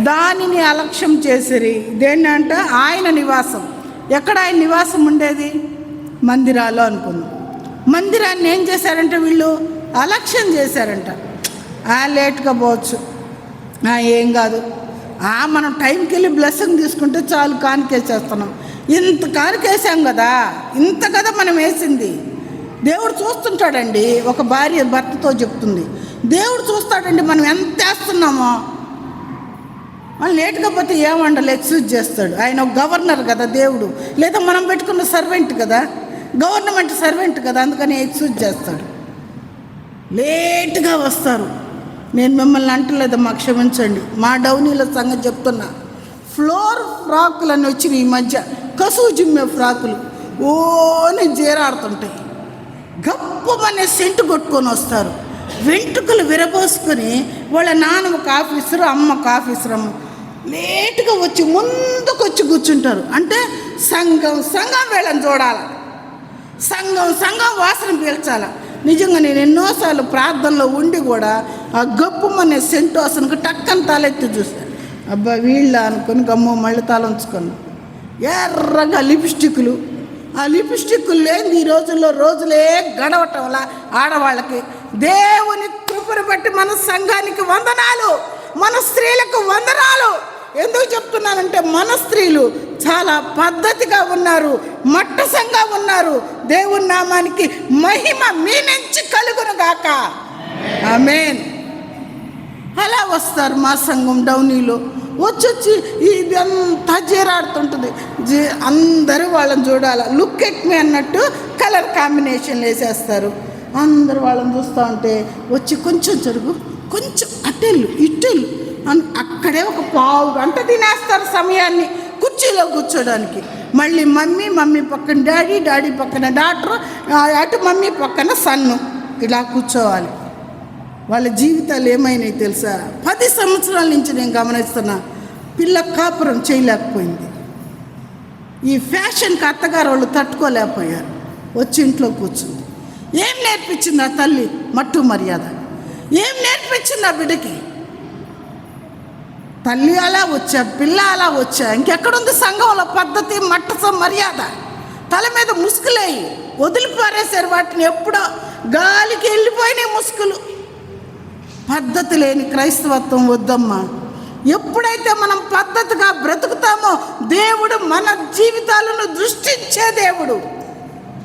దానిని అలక్ష్యం చేసిరి. దేన్నంట? ఆయన నివాసం. ఎక్కడ ఆయన నివాసం ఉండేది? మందిరాల్లో అనుకున్నాం. మందిరాన్ని ఏం చేశారంటే వీళ్ళు అలక్ష్యం చేశారంట. లేట్గా పోవచ్చు, ఏం కాదు, మనం టైంకి వెళ్ళి బ్లెస్సింగ్ తీసుకుంటే చాలు, కానికేసేస్తున్నాం. ఇంత కానికేసాం కదా, ఇంత కదా మనం వేసింది. దేవుడు చూస్తుంటాడండి. ఒక భార్య భర్తతో చెప్తుంది, దేవుడు చూస్తాడండి మనం ఎంత వేస్తున్నామో. వాళ్ళు లేట్గా పోతే ఏమండాలి, ఎక్స్క్యూజ్ చేస్తాడు. ఆయన ఒక గవర్నర్ కదా దేవుడు, లేదా మనం పెట్టుకున్న సర్వెంట్ కదా, గవర్నమెంట్ సర్వెంట్ కదా, అందుకని ఎక్స్క్యూజ్ చేస్తాడు. లేట్గా వస్తారు. నేను మిమ్మల్ని అంటలేదమ్మా, క్షమించండి. మా డౌనీల సంగతి చెప్తున్నా. ఫ్లోర్ ఫ్రాకులు అని వచ్చినాయి ఈ మధ్య, కసువు జిమ్మే ఫ్రాకులు ఓని జీరాడుతుంటాయి. గప్పమనే సెంటు కొట్టుకొని వస్తారు, వెంట్రుకలు విరబోసుకొని. వాళ్ళ నాన్న ఒక ఆఫీసరు, అమ్మ ఒక ఆఫీసరు. లేటుగా వచ్చి ముందుకు వచ్చి కూర్చుంటారు. అంటే సంఘం వీళ్ళని చూడాలి, సంఘం వాసన పీల్చాల. నిజంగా నేను ఎన్నోసార్లు ప్రార్థనలో ఉండి కూడా ఆ గప్పమనే సెంటు వాసనకు టక్కన తలెత్తి చూస్తాను. అబ్బా వీళ్ళ అనుకొని గమ్మ మళ్ళీ తల ఉంచుకొని ఎర్రగా లిప్స్టిక్లు. ఆ లిప్స్టిక్లు లేని ఈ రోజులే గడవటం వల్ల ఆడవాళ్ళకి. దేవుని కృపను బట్టి మన సంఘానికి వందనాలు, మన స్త్రీలకు వందనాలు. ఎందుకు చెప్తున్నానంటే మన స్త్రీలు చాలా పద్ధతిగా ఉన్నారు, మట్టసంగా ఉన్నారు. దేవుని నామానికి మహిమ మీ నుంచి కలుగును గాక. ఆమేన్. అలా వస్తారు మా సంఘం డౌనీలో. వచ్చి ఇదంతా జీరాడుతుంటుంది. అందరూ వాళ్ళని చూడాలి, లుక్ ఎట్ మీ అన్నట్టు కలర్ కాంబినేషన్లు వేసేస్తారు. అందరూ వాళ్ళని చూస్తూ ఉంటే వచ్చి కొంచెం జరుగు, కొంచెం అటెళ్ళు ఇటెళ్ళు అని అక్కడే ఒక పావు గంట తినేస్తారు సమయాన్ని కుర్చీలో కూర్చోడానికి. మళ్ళీ మమ్మీ పక్కన డాడీ పక్కన డాక్టర్, అటు మమ్మీ పక్కన సన్ను, ఇలా కూర్చోవాలి. వాళ్ళ జీవితాలు ఏమైనాయి తెలుసా? 10 సంవత్సరాల నుంచి నేను గమనిస్తున్నా, పిల్ల కాపురం చేయలేకపోయింది. ఈ ఫ్యాషన్కి అత్తగారు వాళ్ళు తట్టుకోలేకపోయారు. వచ్చి ఇంట్లో కూర్చుంది. ఏం నేర్పించింది ఆ తల్లి? మట్టు మర్యాద. ఏం నేర్పించింది ఆ బిడ్డకి? తల్లి అలా వచ్చా, పిల్ల అలా వచ్చా, ఇంకెక్కడుంది సంఘంలో పద్ధతి, మట్టసం, మర్యాద? తల మీద ముసుగులేయి వదిలిపారేశారు వాటిని. ఎప్పుడో గాలికి వెళ్ళిపోయినాయి ముసుగులు. పద్ధతి లేని క్రైస్తవత్వం వద్దమ్మా. ఎప్పుడైతే మనం పద్ధతిగా బ్రతుకుతామో దేవుడు మన జీవితాలను దృష్టించే దేవుడు.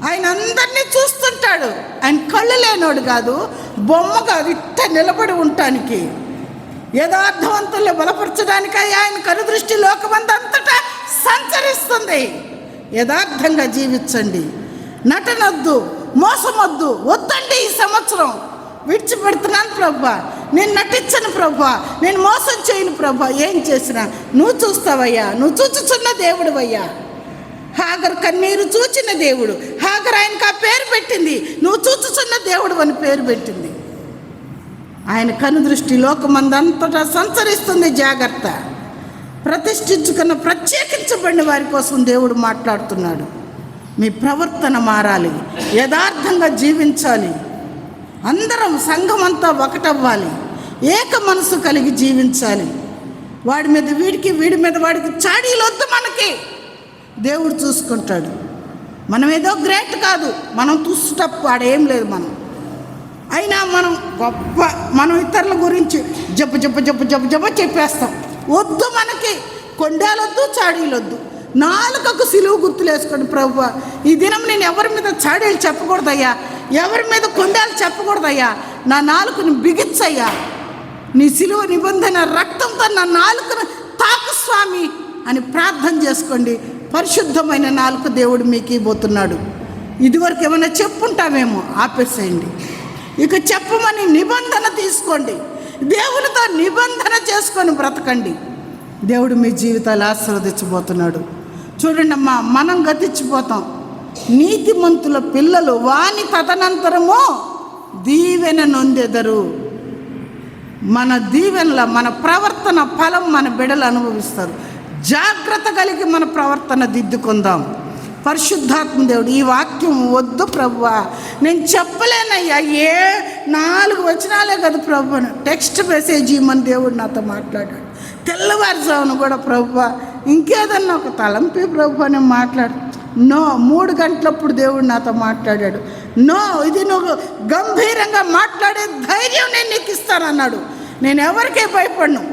ఆయన అందరినీ చూస్తుంటాడు. ఆయన కళ్ళు లేనోడు కాదు, బొమ్మ కాదు, ఇట్ట నిలబడి ఉండటానికి, యథార్థవంతుల్ని బలపరచడానికి ఆయన కనుదృష్టి లోకమందంతటా సంచరిస్తుంది. యథార్థంగా జీవించండి, నటనొద్దు, మోసమొద్దు. వద్దండి, ఈ సంవత్సరం విడిచిపెడుతున్నాను ప్రభా, నేను నటించను ప్రభా, నేను మోసం చేయను ప్రభా. ఏం చేసినా నువ్వు చూస్తావయ్యా, నువ్వు చూచుచున్న దేవుడివయ్యా. హాగరు కన్నీరు చూచిన దేవుడు. హాగరు ఆయనకు ఆ పేరు పెట్టింది, నువ్వు చూచుచున్న దేవుడు అని పేరు పెట్టింది. ఆయన కనుదృష్టి లోకమందంతటా సంచరిస్తుంది. జాగ్రత్త. ప్రతిష్ఠించుకున్న ప్రత్యేకించబడిన వారి కోసం దేవుడు మాట్లాడుతున్నాడు. మీ ప్రవర్తన మారాలి, యథార్థంగా జీవించాలి. అందరం సంఘం అంతా ఒకటవ్వాలి, ఏక మనసు కలిగి జీవించాలి. వాడి మీద వీడికి, వీడి మీద వాడికి చాడీలు వద్దు. మనకి దేవుడు చూసుకుంటాడు. మనం ఏదో గ్రేట్ కాదు, మనం చూసేటప్పు ఆడేం లేదు. మనం అయినా మనం గొప్ప, మనం ఇతరుల గురించి జబ్బ జబ్బ జబ్బ జబ్బ జబ్బ చెప్పేస్తాం. వద్దు, మనకి కొండేలొద్దు, చాడీలొద్దు. నాలుకకు సిలువు గుర్తులు వేసుకోండి. ప్రభువా, ఈ దినం నేను ఎవరి మీద చాడీలు చెప్పకూడదయ్యా, ఎవరి మీద కొండేలు చెప్పకూడదయ్యా, నా నాలుకను బిగించయ్యా, నీ సిలువ నిబంధన రక్తంతో నా నాలుకను తాకు స్వామి అని ప్రార్థన చేసుకోండి. పరిశుద్ధమైన నాలుక దేవుడు మీకు ఇవ్వబోతున్నాడు. ఇదివరకు ఏమైనా చెప్పుంటామేమో, ఆపేసేయండి. ఇక చెప్పమని నిబంధన తీసుకోండి. దేవునితో నిబంధన చేసుకొని బ్రతకండి. దేవుడు మీ జీవితాలు ఆశీర్వదించబోతున్నాడు. చూడండి అమ్మా, మనం గతించిపోతాం. నీతిమంతుల పిల్లలు వాని తదనంతరము దీవెన నొందెదరు. మన దీవెనల, మన ప్రవర్తన ఫలం మన బిడ్డలు అనుభవిస్తారు. జాగ్రత్త కలిగి మన ప్రవర్తన దిద్దుకుందాం. పరిశుద్ధాత్మ దేవుడు, ఈ వాక్యం వద్దు ప్రభువా, నేను చెప్పలేనయ్యా, 4 వచనాలే కదా ప్రభు, టెక్స్ట్ మెసేజ్ ఇమ్మని దేవుడు నాతో మాట్లాడాడు. తెల్లవారుజామున కూడా ప్రభువా, ఇంకేదన్నా ఒక తలంపి ప్రభు అని మాట్లాడు. నో, 3 గంటలప్పుడు దేవుడు నాతో మాట్లాడాడు. నో, ఇది నువ్వు గంభీరంగా మాట్లాడే ధైర్యం నేను నీకు ఇస్తానన్నాడు. నేను ఎవరికే భయపడను.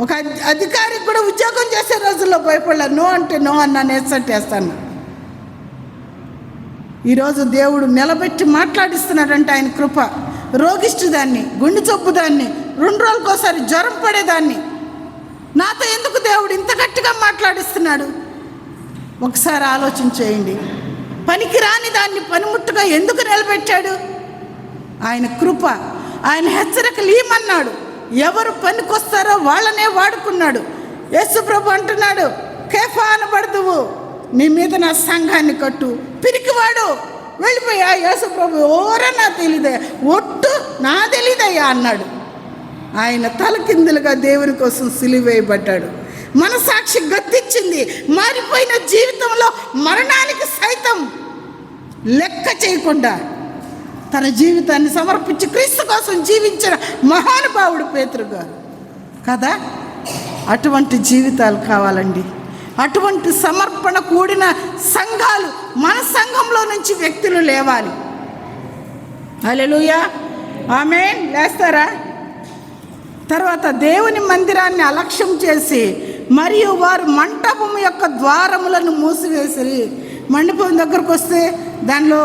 ఒక అధికారికి కూడా ఉద్యోగం చేసే రోజుల్లో భయపడలే. నో అంటే నో అన్నాను, వేస్తాను. ఈరోజు దేవుడు నిలబెట్టి మాట్లాడిస్తున్నాడంటే ఆయన కృప. రోగిష్టి దాన్ని, గుండె జబ్బు దాన్ని, 2 రోజులకోసారి జ్వరం పడేదాన్ని నాతో ఎందుకు దేవుడు ఇంత గట్టిగా మాట్లాడిస్తున్నాడు? ఒకసారి ఆలోచన చేయండి. పనికి రాని దాన్ని పనిముట్టుగా ఎందుకు నిలబెట్టాడు? ఆయన కృప. ఆయన హెచ్చరికలు ఇమ్మన్నాడు. ఎవరు పనికొస్తారో వాళ్ళనే వాడుకున్నాడు. యేసు ప్రభు అంటున్నాడు, కేఫా అనబడదువు, నీ మీద నా సంఘాన్ని కట్టు. పిరికివాడు వెళ్ళిపోయా. యేసు ప్రభు, ఓరా నా తెలీదయ్యా, ఒట్టు నా తెలీదయ్యా అన్నాడు. ఆయన తలకిందులుగా దేవుని కోసం సిలువేయబడ్డాడు. మనసాక్షి గద్దించింది. మారిపోయిన జీవితంలో మరణానికి సైతం లెక్క చేయకుండా తన జీవితాన్ని సమర్పించి క్రీస్తు కోసం జీవించిన మహానుభావుడు పేతురు గారు కదా. అటువంటి జీవితాలు కావాలండి. అటువంటి సమర్పణ కూడిన సంఘాలు మన సంఘంలో నుంచి వ్యక్తులు లేవాలి. హల్లెలూయా, ఆమేన్. లేస్తారా? తర్వాత దేవుని మందిరాన్ని అలక్ష్యం చేసి మరియు వారు మంటపం యొక్క ద్వారములను మూసివేసి, మండపం దగ్గరకు వస్తే దానిలో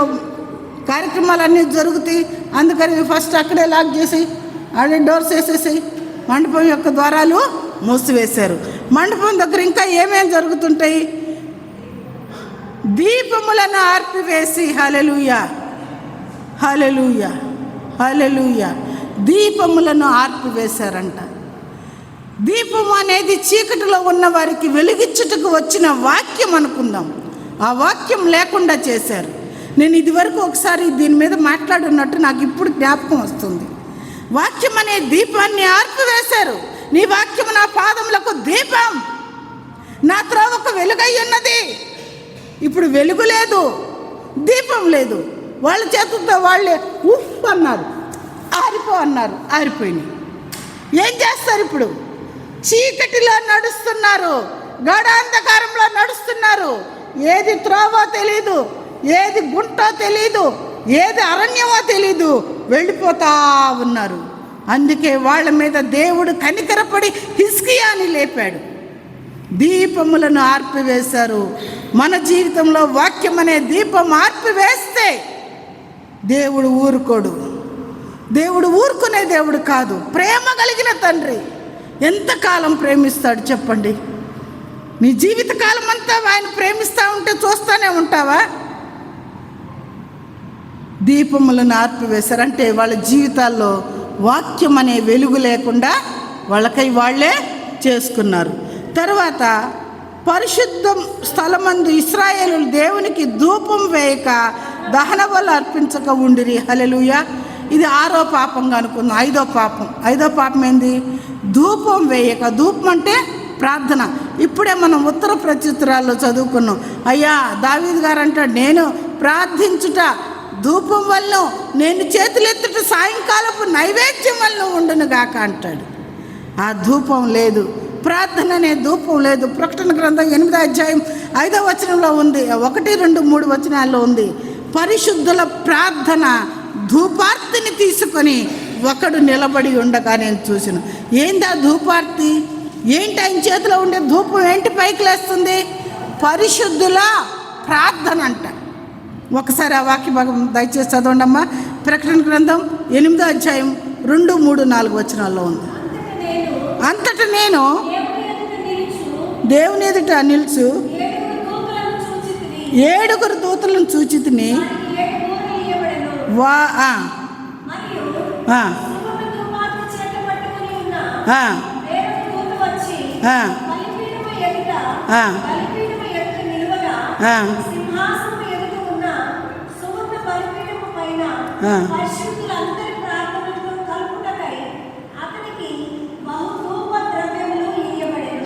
కార్యక్రమాలన్నీ జరుగుతాయి, అందుకని ఫస్ట్ అక్కడే లాక్ చేసి అదే డోర్స్ వేసేసి మండపం యొక్క ద్వారాలు మూసివేశారు. మండపం దగ్గర ఇంకా ఏమేం జరుగుతుంటాయి? దీపములను ఆర్పివేసి, హల్లెలూయా హల్లెలూయా హల్లెలూయా, దీపములను ఆర్పివేశారంట. దీపం అనేది చీకటిలో ఉన్న వారికి వెలిగించుటకు వచ్చిన వాక్యం అనుకుందాం. ఆ వాక్యం లేకుండా చేశారు. నేను ఇదివరకు ఒకసారి దీని మీద మాట్లాడున్నట్టు నాకు ఇప్పుడు జ్ఞాపకం వస్తుంది. వాక్యం అనే దీపాన్ని ఆర్పివేశారు. నీ వాక్యం నా పాదములకు దీపం, నా త్రోవకు వెలుగై ఉన్నది. ఇప్పుడు వెలుగు లేదు, దీపం లేదు. వాళ్ళ చేతులతో వాళ్ళే ఉఫ్ అన్నారు, ఆరిపో అన్నారు, ఆరిపోయినాయి. ఏం చేస్తారు ఇప్పుడు? చీకటిలో నడుస్తున్నారు, గాఢాంధకారంలో నడుస్తున్నారు. ఏది త్రోవో తెలీదు, ఏది గుంటో తెలీదు, ఏది అరణ్యమో తెలీదు, వెళ్ళిపోతా ఉన్నారు. అందుకే వాళ్ళ మీద దేవుడు కనికరపడి హిజ్కియాని లేపాడు. దీపములను ఆర్పివేశారు. మన జీవితంలో వాక్యం అనే దీపం ఆర్పివేస్తే దేవుడు ఊరుకోడు. దేవుడు ఊరుకునే దేవుడు కాదు. ప్రేమ కలిగిన తండ్రి ఎంతకాలం ప్రేమిస్తాడు చెప్పండి? నీ జీవితకాలం అంతా ఆయన ప్రేమిస్తూ ఉంటే చూస్తూనే ఉంటావా? దీపములను ఆర్పివేశారంటే వాళ్ళ జీవితాల్లో వాక్యం అనే వెలుగు లేకుండా వాళ్ళకై వాళ్ళే చేసుకున్నారు. తర్వాత పరిశుద్ధ స్థలమందు ఇశ్రాయేలు దేవునికి ధూపం వేయక దహన బలు అర్పించక ఉండిరి. హల్లెలూయా. ఇది 6వ పాపంగా అనుకుందాం. 5వ పాపం ఏంది? ధూపం వేయక. ధూపం అంటే ప్రార్థన. ఇప్పుడే మనం ఉత్తర ప్రత్యుత్తరాల్లో చదువుకున్నాం. అయ్యా దావీదు గారు అంటాడు, నేను ప్రార్థించుట ధూపం వల్ల, నేను చేతులెత్తుట సాయంకాలపు నైవేద్యం వల్ల ఉండును గాక అంటాడు. ఆ ధూపం లేదు, ప్రార్థన అనే ధూపం లేదు. ప్రకటన గ్రంథం 8వ అధ్యాయం 5వ వచనంలో ఉంది, 1, 2, 3 వచనాల్లో ఉంది. పరిశుద్ధుల ప్రార్థన ధూపార్తిని తీసుకొని ఒకడు నిలబడి ఉండగా నేను చూసిన. ఏంది ఆ ధూపార్తి? ఏంటి ఆయన చేతిలో ఉండే ధూపం? ఏంటి పైకి లేస్తుంది? పరిశుద్ధుల ప్రార్థన అంట. ఒకసారి ఆ వాక్య భాగం దయచేసి చదవండి అమ్మా. ప్రకటన గ్రంథం 8వ అధ్యాయం 2, 3, 4 వచనాల్లో ఉంది. అంతటా నేను దేవుని ఎదుట నిలుచు 7 దూతలను చూచితిని.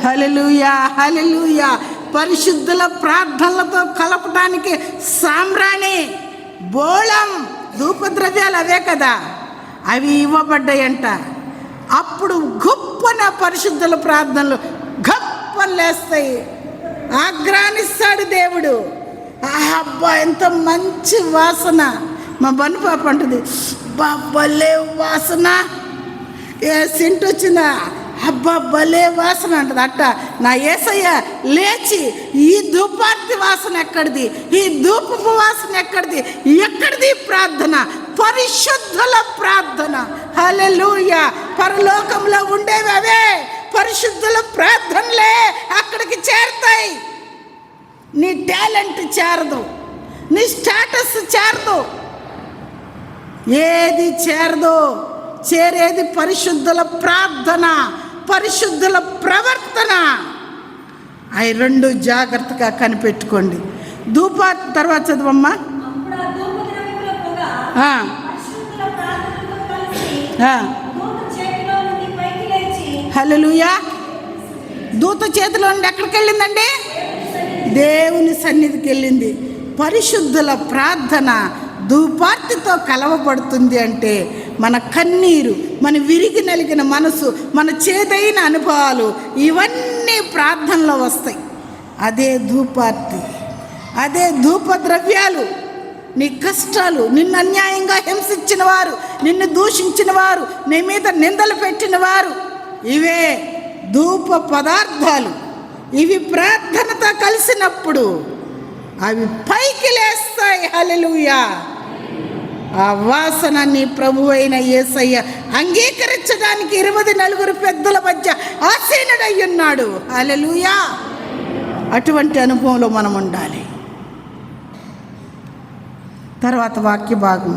హల్లెలూయా, హల్లెలూయా. పరిశుద్ధుల ప్రార్థనలతో కలపడానికి సాంబ్రాణి, బోళం, ధూపద్రవ్యాలు అవే కదా, అవి ఇవ్వబడ్డాయంట. అప్పుడు గొప్పన పరిశుద్ధుల ప్రార్థనలు గొప్పని లేస్తాయి. ఆగ్రానిస్తాడు దేవుడు. అబ్బా ఎంత మంచి వాసన. మా బన్ను పాప అంటుంది, భలే వాసన, ఏ సెంట్ వచ్చిందా, అబ్బా భలే వాసన అంటది. అట్ట నా యేసయ్య లేచి ఈ ధూపార్తి వాసన ఎక్కడిది, ఈ ధూపపు వాసన ఎక్కడిది, ఎక్కడిది ప్రార్థన? పరిశుద్ధుల ప్రార్థన. హల్లెలూయా. పరలోకంలో ఉండేవి అవే పరిశుద్ధుల ప్రార్థనలే అక్కడికి చేరుతాయి. నీ టాలెంట్ చేరదు, నీ స్టేటస్ చేరదు, ఏది చేరదు. చేరేది పరిశుద్ధుల ప్రార్థన, పరిశుద్ధుల ప్రవర్తన. అవి 2 జాగ్రత్తగా కనిపెట్టుకోండి. ధూపార్తి తర్వాత చదవమ్మా. హల్లెలూయా. దూత చేతిలో నుండి ఎక్కడికి వెళ్ళిందండి? దేవుని సన్నిధికి వెళ్ళింది. పరిశుద్ధుల ప్రార్థన ధూపార్తితో కలవబడుతుంది అంటే మన కన్నీరు, మన విరిగి నలిగిన మనసు, మన చేదైన అనుభవాలు ఇవన్నీ ప్రార్థనలో వస్తాయి. అదే ధూపార్తి, అదే ధూపద్రవ్యాలు. నీ కష్టాలు, నిన్ను అన్యాయంగా హింసించిన వారు, నిన్ను దూషించిన వారు, నీ మీద నిందలు పెట్టిన వారు, ఇవే ధూప పదార్థాలు. ఇవి ప్రార్థనతో కలిసినప్పుడు అవి పైకి లేస్తాయి. హల్లెలూయా. ఆ వాసన నీ ప్రభు అయిన యేసయ్య అంగీకరించడానికి 24 పెద్దల మధ్య ఆసీనుడయ్యున్నాడు. హల్లెలూయా. అటువంటి అనుభవంలో మనం ఉండాలి. తర్వాత వాక్య భాగం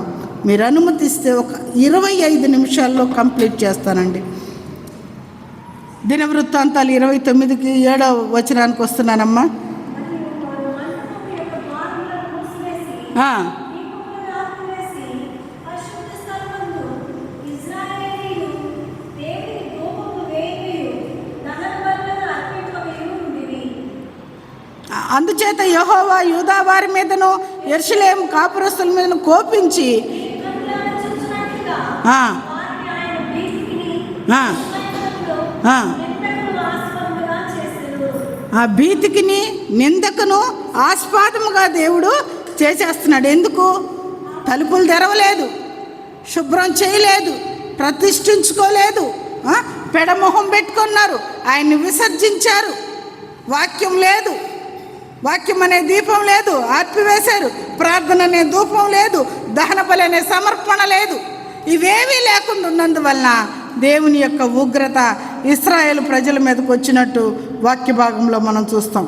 మీరు అనుమతిస్తే ఒక 25 నిమిషాల్లో కంప్లీట్ చేస్తానండి. దినవృత్తాంతాలు 29కి 7వ వచనానికి వస్తున్నానమ్మా. అందుచేత యెహోవా యూదా వారి మీదను యెరూషలేము కాపురస్తుల మీదను కోపించి ఆ భీతికిని నిందకును ఆస్పాదముగా దేవుడు చేసేస్తున్నాడు. ఎందుకు? తలుపులు తెరవలేదు, శుభ్రం చేయలేదు, ప్రతిష్ఠించుకోలేదు, పెడమొహం పెట్టుకున్నారు, ఆయన్ని విసర్జించారు. వాక్యం లేదు, వాక్యం అనే దీపం లేదు, ఆర్పివేశారు. ప్రార్థన అనే ధూపం లేదు, దహన బలి అనే సమర్పణ లేదు. ఇవేవీ లేకుండా ఉన్నందువలన దేవుని యొక్క ఉగ్రత ఇశ్రాయేలు ప్రజల మీదకి వచ్చినట్టు వాక్య భాగంలో మనం చూస్తాం.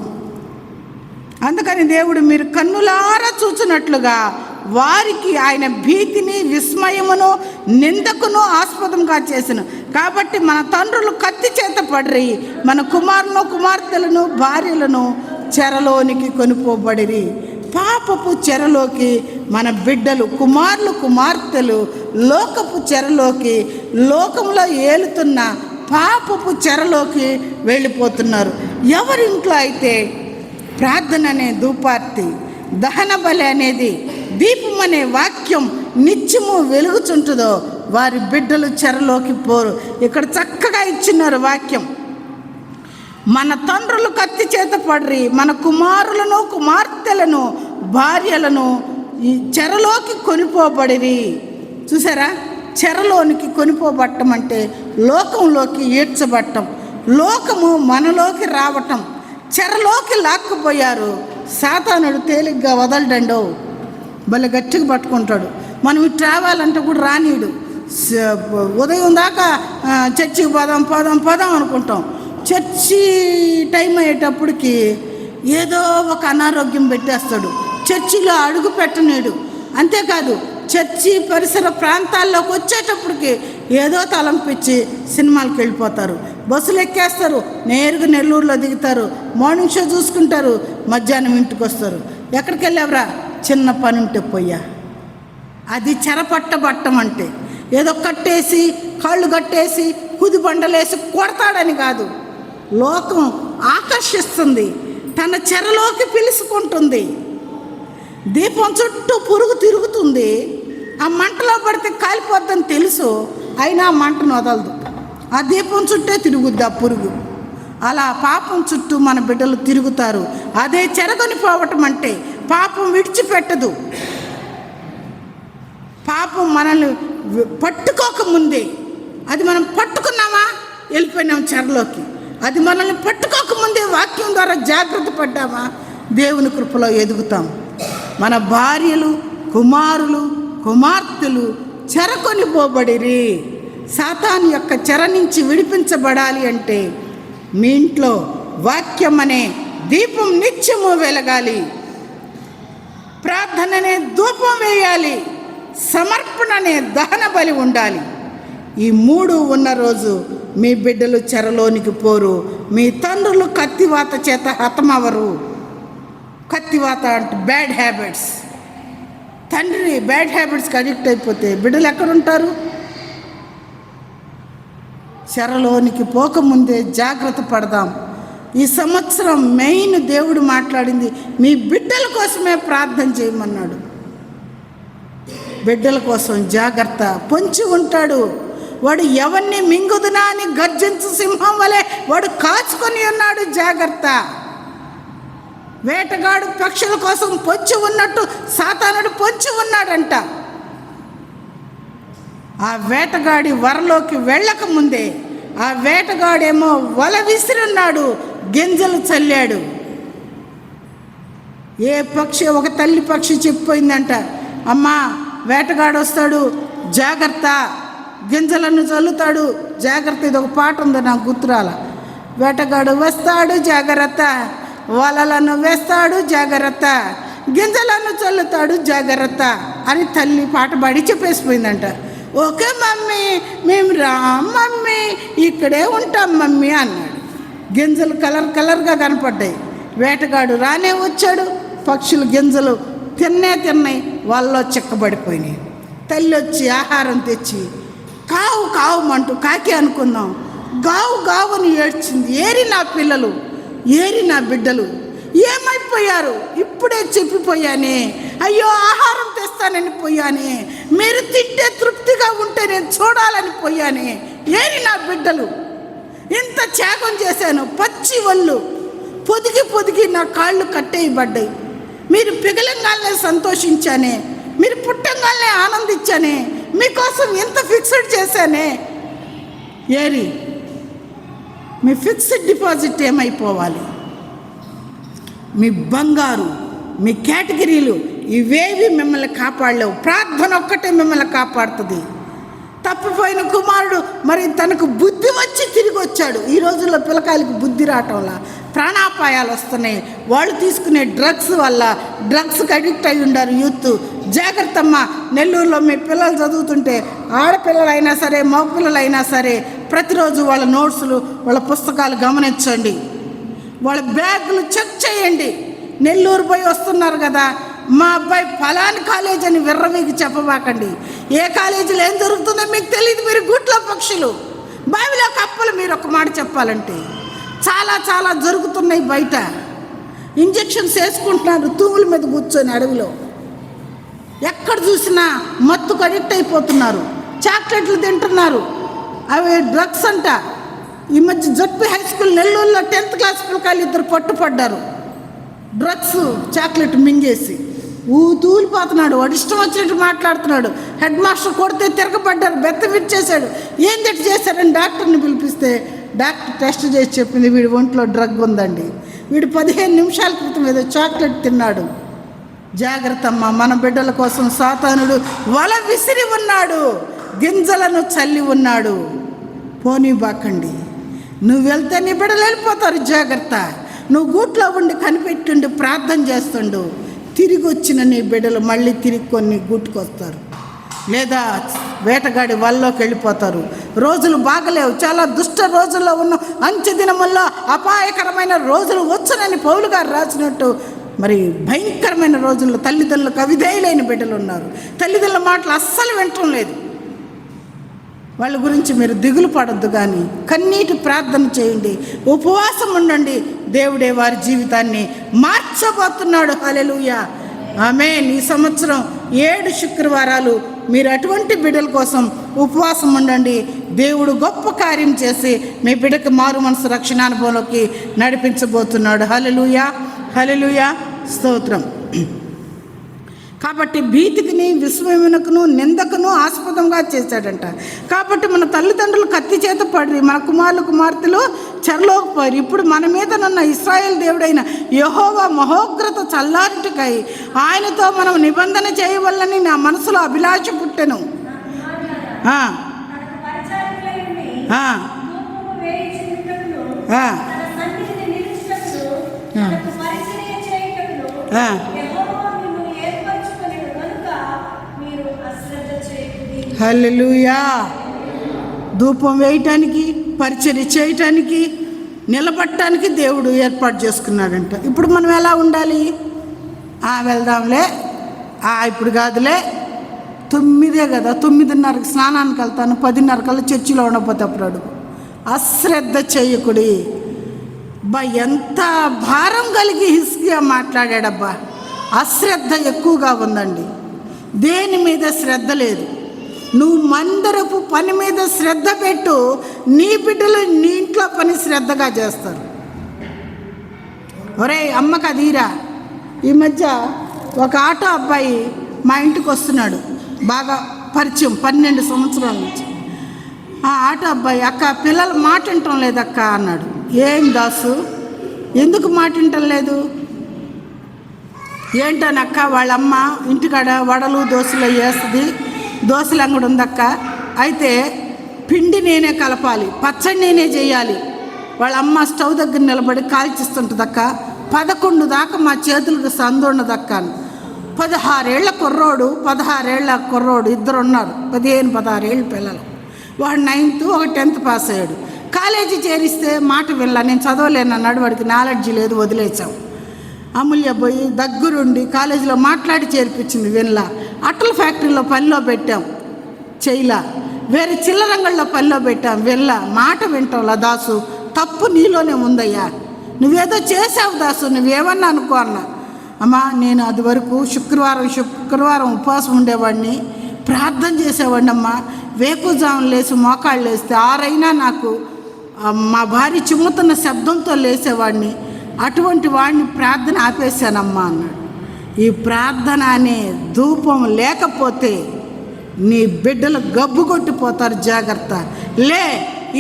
అందుకని దేవుడు మీరు కన్నులారా చూచినట్లుగా వారికి ఆయన భీతిని, విస్మయమును, నిందకును ఆస్పదంగా చేసిన కాబట్టి మన తండ్రులు కత్తి చేత పడిరి, మన కుమారులను కుమార్తెలను భార్యలను చెరలోనికి కొనిపోబడిరి. పాపపు చెరలోకి మన బిడ్డలు, కుమారులు కుమార్తెలు లోకపు చెరలోకి, లోకంలో ఏలుతున్న పాపపు చెరలోకి వెళ్ళిపోతున్నారు. ఎవరింట్లో అయితే ప్రార్థన అనే ధూపార్తి, దహన బలి అనేది, దీపం అనే వాక్యం నిత్యము వెలుగుచుంటుందో వారి బిడ్డలు చెరలోకి పోరు. ఇక్కడ చక్కగా ఇచ్చినారు వాక్యం. మన తండ్రులు కత్తి చేత పడిరి, మన కుమారులను కుమార్తెలను భార్యలను ఈ చెరలోకి కొనిపోబడిరి. చూసారా, చెరలోనికి కొనిపోబట్టం అంటే లోకంలోకి ఈడ్చబట్టం, లోకము మనలోకి రావటం. చెరలోకి లాక్కుపోయారు. సాతానుడు తేలిగ్గా వదలడండో, భలే గట్టిగా పట్టుకుంటాడు. మనం ఇటు రావాలంటే కూడా రానీడు. ఉదయం దాకా చర్చికి పోదాం అనుకుంటాం. చర్చి టైం అయ్యేటప్పటికి ఏదో ఒక అనారోగ్యం పెట్టేస్తాడు, చర్చిలో అడుగు పెట్టనీడు. అంతేకాదు, చర్చి పరిసర ప్రాంతాల్లోకి వచ్చేటప్పటికి ఏదో తలంపిచ్చి సినిమాలకు వెళ్ళిపోతారు, బస్సులు ఎక్కేస్తారు, నేరుగా నెల్లూరులో దిగుతారు, మార్నింగ్ షో చూసుకుంటారు, మధ్యాహ్నం ఇంటికి వస్తారు. ఎక్కడికి వెళ్ళావురా? చిన్న పని ఉంటే పోయా. అది చెరపట్టబట్టం అంటే ఏదో కట్టేసి కాళ్ళు కట్టేసి కుది బండలేసి కొడతాడని కాదు. లోకం ఆకర్షిస్తుంది, తన చెరలోకి పిలుచుకుంటుంది. దీపం చుట్టూ పురుగు తిరుగుతుంది. ఆ మంటలో పడితే కాలిపోద్దని తెలుసు, అయినా ఆ మంటను వదలదు. ఆ దీపం చుట్టే తిరుగుద్ది ఆ పురుగు. అలా పాపం చుట్టూ మన బిడ్డలు తిరుగుతారు. అదే చెరగొని పోవటం అంటే పాపం విడిచిపెట్టదు. పాపం మనల్ని పట్టుకోకముందే, అది మనం పట్టుకున్నామా వెళ్ళిపోయినాం చెరలోకి. అది మనల్ని పట్టుకోకముందే వాక్యం ద్వారా జాగ్రత్త పడ్డామా దేవుని కృపలో ఎదుగుతాం. మన భార్యలు కుమారులు కుమార్తెలు చెరకొని పోబడిరి. సాతాను యొక్క చెర నుంచి విడిపించబడాలి అంటే మీ ఇంట్లో వాక్యం అనే దీపం నిత్యము వెలగాలి, ప్రార్థన అనే ధూపం వేయాలి, సమర్పణ అనే దహన బలి ఉండాలి. ఈ మూడు ఉన్న రోజు మీ బిడ్డలు చెరలోనికి పోరు. మీ తండ్రులు కత్తివాత చేత హతమవరు. కత్తివాత అంటే బ్యాడ్ హ్యాబిట్స్. తండ్రి బ్యాడ్ హ్యాబిట్స్కి అడిక్ట్ అయిపోతే బిడ్డలు ఎక్కడుంటారు? చెరలోనికి పోకముందే జాగ్రత్త పడదాం. ఈ సంవత్సరం మెయిన్ దేవుడు మాట్లాడింది మీ బిడ్డల కోసమే ప్రార్థన చేయమన్నాడు. బిడ్డల కోసం జాగ్రత్త. పొంచి ఉంటాడు వాడు, ఎవరిని మింగుదునా అని గర్జించు సింహం వలె వాడు కాచుకొని ఉన్నాడు. జాగ్రత్త. వేటగాడు పక్షుల కోసం పొంచి ఉన్నట్టు సాతానుడు పొంచి ఉన్నాడంట. ఆ వేటగాడి వరలోకి వెళ్ళకముందే ఆ వేటగాడేమో వల విసిరున్నాడు, గింజలు చల్లాడు. ఏ పక్షి, ఒక తల్లి పక్షి చెప్పిపోయిందంట, అమ్మా వేటగాడు వస్తాడు జాగ్రత్త, గింజలను చల్లుతాడు జాగ్రత్త. ఇది ఒక పాట ఉంది, నాకు గుర్తురాల. వేటగాడు వస్తాడు జాగ్రత్త, వలలను వేస్తాడు జాగ్రత్త, గింజలను చల్లుతాడు జాగ్రత్త అని తల్లి పాట పాడి చెప్పేసిపోయిందంట. ఓకే మమ్మీ, మేము రాం మమ్మీ, ఇక్కడే ఉంటాం మమ్మీ అన్నాడు. గింజలు కలర్గా కనపడ్డాయి. వేటగాడు రానే వచ్చాడు, పక్షులు గింజలు తిన్నాయి, వాళ్ళలో చిక్కబడిపోయినాయి. తల్లి వచ్చి ఆహారం తెచ్చి కావు కావుమంటూ, కాకి అనుకుందాం, గావు గావుని ఏడ్చింది. ఏరి నా పిల్లలు, ఏరి నా బిడ్డలు ఏమైపోయారు? ఇప్పుడే చెప్పిపోయానే, అయ్యో ఆహారం తెస్తానని పోయానే, మీరు తింటే తృప్తిగా ఉంటే నేను చూడాలని పోయానే, ఏరి నా బిడ్డలు. ఇంత త్యాగం చేశాను, పచ్చి ఒళ్ళు పొదిగి నా కాళ్ళు కట్టేయబడ్డాయి. మీరు పిగలంగానే సంతోషించానే, మీరు పుట్టంగానే ఆనందించానే, మీకోసం ఎంత ఫిక్స్డ్ చేశానే, ఏరి మీ ఫిక్స్డ్ డిపాజిట్ ఏమైపోవాలి? మీ బంగారు, మీ కేటగిరీలు ఇవేవి మిమ్మల్ని కాపాడలేవు. ప్రార్థన ఒక్కటే మిమ్మల్ని కాపాడుతుంది. తప్పిపోయిన కుమారుడు మరి తనకు బుద్ధి వచ్చి తిరిగి వచ్చాడు. ఈ రోజుల్లో పిల్లకాయలకు బుద్ధి రావటం వల్ల ప్రాణాపాయాలు వస్తున్నాయి. వాళ్ళు తీసుకునే డ్రగ్స్ వల్ల డ్రగ్స్కి అడిక్ట్ అయి ఉండారు యూత్. జాగ్రత్త అమ్మ. నెల్లూరులో మీ పిల్లలు చదువుతుంటే, ఆడపిల్లలైనా సరే మగపిల్లలైనా సరే ప్రతిరోజు వాళ్ళ నోట్సులు, వాళ్ళ పుస్తకాలు గమనించండి. వాళ్ళ బ్యాగులు చెక్ చేయండి. నెల్లూరు పోయి వస్తున్నారు కదా, మా అబ్బాయి ఫలాని కాలేజ్ అని విర్రవీగి చెప్పబాకండి. ఏ కాలేజీలో ఏం జరుగుతుందో మీకు తెలియదు. మీరు గుట్ల పక్షులు, బావిలో కప్పలు. మీరు ఒక మాట చెప్పాలంటే చాలా చాలా జరుగుతున్నాయి బయట. ఇంజెక్షన్స్ వేసుకుంటున్నారు తూముల మీద కూర్చొని అడవిలో. ఎక్కడ చూసినా మత్తుకు అడిక్ట్ అయిపోతున్నారు. చాక్లెట్లు తింటున్నారు, అవి డ్రగ్స్ అంట. ఈ మధ్య జడ్పీ హై స్కూల్ నెల్లూరులో 10th క్లాస్ పిల్లకాయలు 2 పట్టుపడ్డారు. Drugs chocolate మింగేసి తూలిపోతున్నాడు. వాడు ఇష్టం వచ్చినట్టు మాట్లాడుతున్నాడు. హెడ్ మాస్టర్ కొడితే తిరగబడ్డారు, బెత్తమిచ్చేశాడు. ఏందటి చేశారని డాక్టర్ని పిలిపిస్తే డాక్టర్ టెస్ట్ చేసి చెప్పింది, వీడి ఒంట్లో డ్రగ్ ఉందండి. వీడు 15 నిమిషాల క్రితం ఏదో చాక్లెట్ తిన్నాడు. జాగ్రత్త అమ్మ, మన బిడ్డల కోసం సాతానుడు వల విసిరి ఉన్నాడు, గింజలను చల్లి ఉన్నాడు. పోనీ బాకండి. నువ్వు వెళ్తే నీ బిడ్డలు వెళ్ళిపోతారు. జాగ్రత్త. నువ్వు గూట్లో ఉండి కనిపెట్టుండి ప్రార్థన చేస్తుండు, తిరిగి వచ్చిన నీ బిడ్డలు మళ్ళీ తిరిగి కొన్ని గూట్టుకొస్తారు, లేదా వేటగాడి వల్లోకి వెళ్ళిపోతారు. రోజులు బాగలేవు, చాలా దుష్ట రోజుల్లో ఉన్న అంచె దినముల్లో అపాయకరమైన రోజులు వచ్చునని పౌలు గారు రాసినట్టు మరి భయంకరమైన రోజుల్లో తల్లిదండ్రులకు అవిధేయులైన బిడ్డలు ఉన్నారు. తల్లిదండ్రుల మాటలు అస్సలు వినటం లేదు. వాళ్ళ గురించి మీరు దిగులు పడొద్దు, కానీ కన్నీటి ప్రార్థన చేయండి, ఉపవాసం ఉండండి. దేవుడే వారి జీవితాన్ని మార్చబోతున్నాడు. హల్లెలూయా, ఆమేన్. ఈ సంవత్సరం 7 శుక్రవారాలు మీరు అటువంటి బిడ్డల కోసం ఉపవాసం ఉండండి. దేవుడు గొప్ప కార్యం చేసి మీ బిడ్డకి మారు మనసు రక్షణ అనుభవంలోకి నడిపించబోతున్నాడు. హల్లెలూయా, హల్లెలూయా, స్తోత్రం. కాబట్టి భీతికిని, విస్మయమునకును, నిందకును ఆస్పదంగా చేశాడంట. కాబట్టి మన తల్లిదండ్రులు కత్తి చేత పడి మన కుమారులు కుమార్తెలు చెరలోకి పోయారు. ఇప్పుడు మన మీద నున్న ఇశ్రాయేలు దేవుడైన యెహోవా మహోగ్రత చల్లారుటకై ఆయనతో మనం నిబంధన చేయవల్లని నా మనసులో అభిలాష పుట్టెను. హల్లెలూయా. ధూపం వేయటానికి, పరిచర్య చేయటానికి, నిలబడటానికి దేవుడు ఏర్పాటు చేసుకున్నాడంట. ఇప్పుడు మనం ఎలా ఉండాలి? వెళ్దాంలే, ఇప్పుడు కాదులే, 9 కదా, 9:30కి స్నానానికి వెళ్తాను, 10:30 కల్లా చర్చిలో ఉండకపోతే అప్పుడు అడుగు. అశ్రద్ధ చేయకుడి. ఎంత భారం కలిగి హిస్కియా మాట్లాడాడబ్బా. అశ్రద్ధ ఎక్కువగా ఉందండి. దేని మీద శ్రద్ధ లేదు. నువ్వు మందిరపు పని మీద శ్రద్ధ పెట్టు, నీ బిడ్డలు నీ ఇంట్లో పని శ్రద్ధగా చేస్తారు. ఒరే అమ్మకు అదీరా. ఈ మధ్య ఒక ఆటో అబ్బాయి మా ఇంటికి వస్తున్నాడు, బాగా పరిచయం 12 సంవత్సరాల నుంచి. ఆ ఆటో అబ్బాయి, అక్క పిల్లలు మాట వింటం లేదక్క అన్నాడు. ఏం దాసు, ఎందుకు మాట వింటం లేదు? ఏంటనక్క, వాళ్ళమ్మ ఇంటికాడ వడలు దోశలు వేస్తుంది, దోశలు అంగడి ఉందక్క. అయితే పిండి నేనే కలపాలి, పచ్చడి నేనే చేయాలి. వాళ్ళ అమ్మ స్టవ్ దగ్గర నిలబడి కాల్చిస్తుంటుందక్క. 11 దాకా మా చేతులకు సందు ఉండదక్క. 16 ఏళ్ల కుర్రోడు, 16 ఏళ్ల కుర్రోడు, 2 ఉన్నారు, 15-16 ఏళ్ళ పిల్లలు. వాడు 9th, ఒక 10th పాస్ అయ్యాడు. కాలేజీ చేరిస్తే మాట వెళ్ళా, నేను చదవలేను అన్నాడు. వాడికి నాలెడ్జి లేదు, వదిలేసాం. అమూల్య పోయి దగ్గరుండి కాలేజీలో మాట్లాడి చేర్పించింది, వినలా. అట్టల ఫ్యాక్టరీలో పనిలో పెట్టాం, చేయలా. వేరే చిల్లరంగల్లో పనిలో పెట్టాం, వెళ్ళా. మాట వింటావులా దాసు, తప్పు నీలోనే ఉందయ్యా. నువ్వేదో చేసావు దాసు, నువ్వేమన్నా అనుకో అన్నా. అమ్మా, నేను అది వరకు శుక్రవారం ఉపవాసం ఉండేవాడిని, ప్రార్థన చేసేవాడిని అమ్మా. వేకుజామున లేచి మోకాళ్ళు లేస్తే 6 అయినా నాకు మా భార్య చిమ్ముతున్న శబ్దంతో లేసేవాడిని. అటువంటి వాడిని ప్రార్థన ఆపేశానమ్మా అన్నాడు. ఈ ప్రార్థన అనే ధూపం లేకపోతే నీ బిడ్డలు గబ్బు కొట్టిపోతారు. జాగ్రత్త. లే,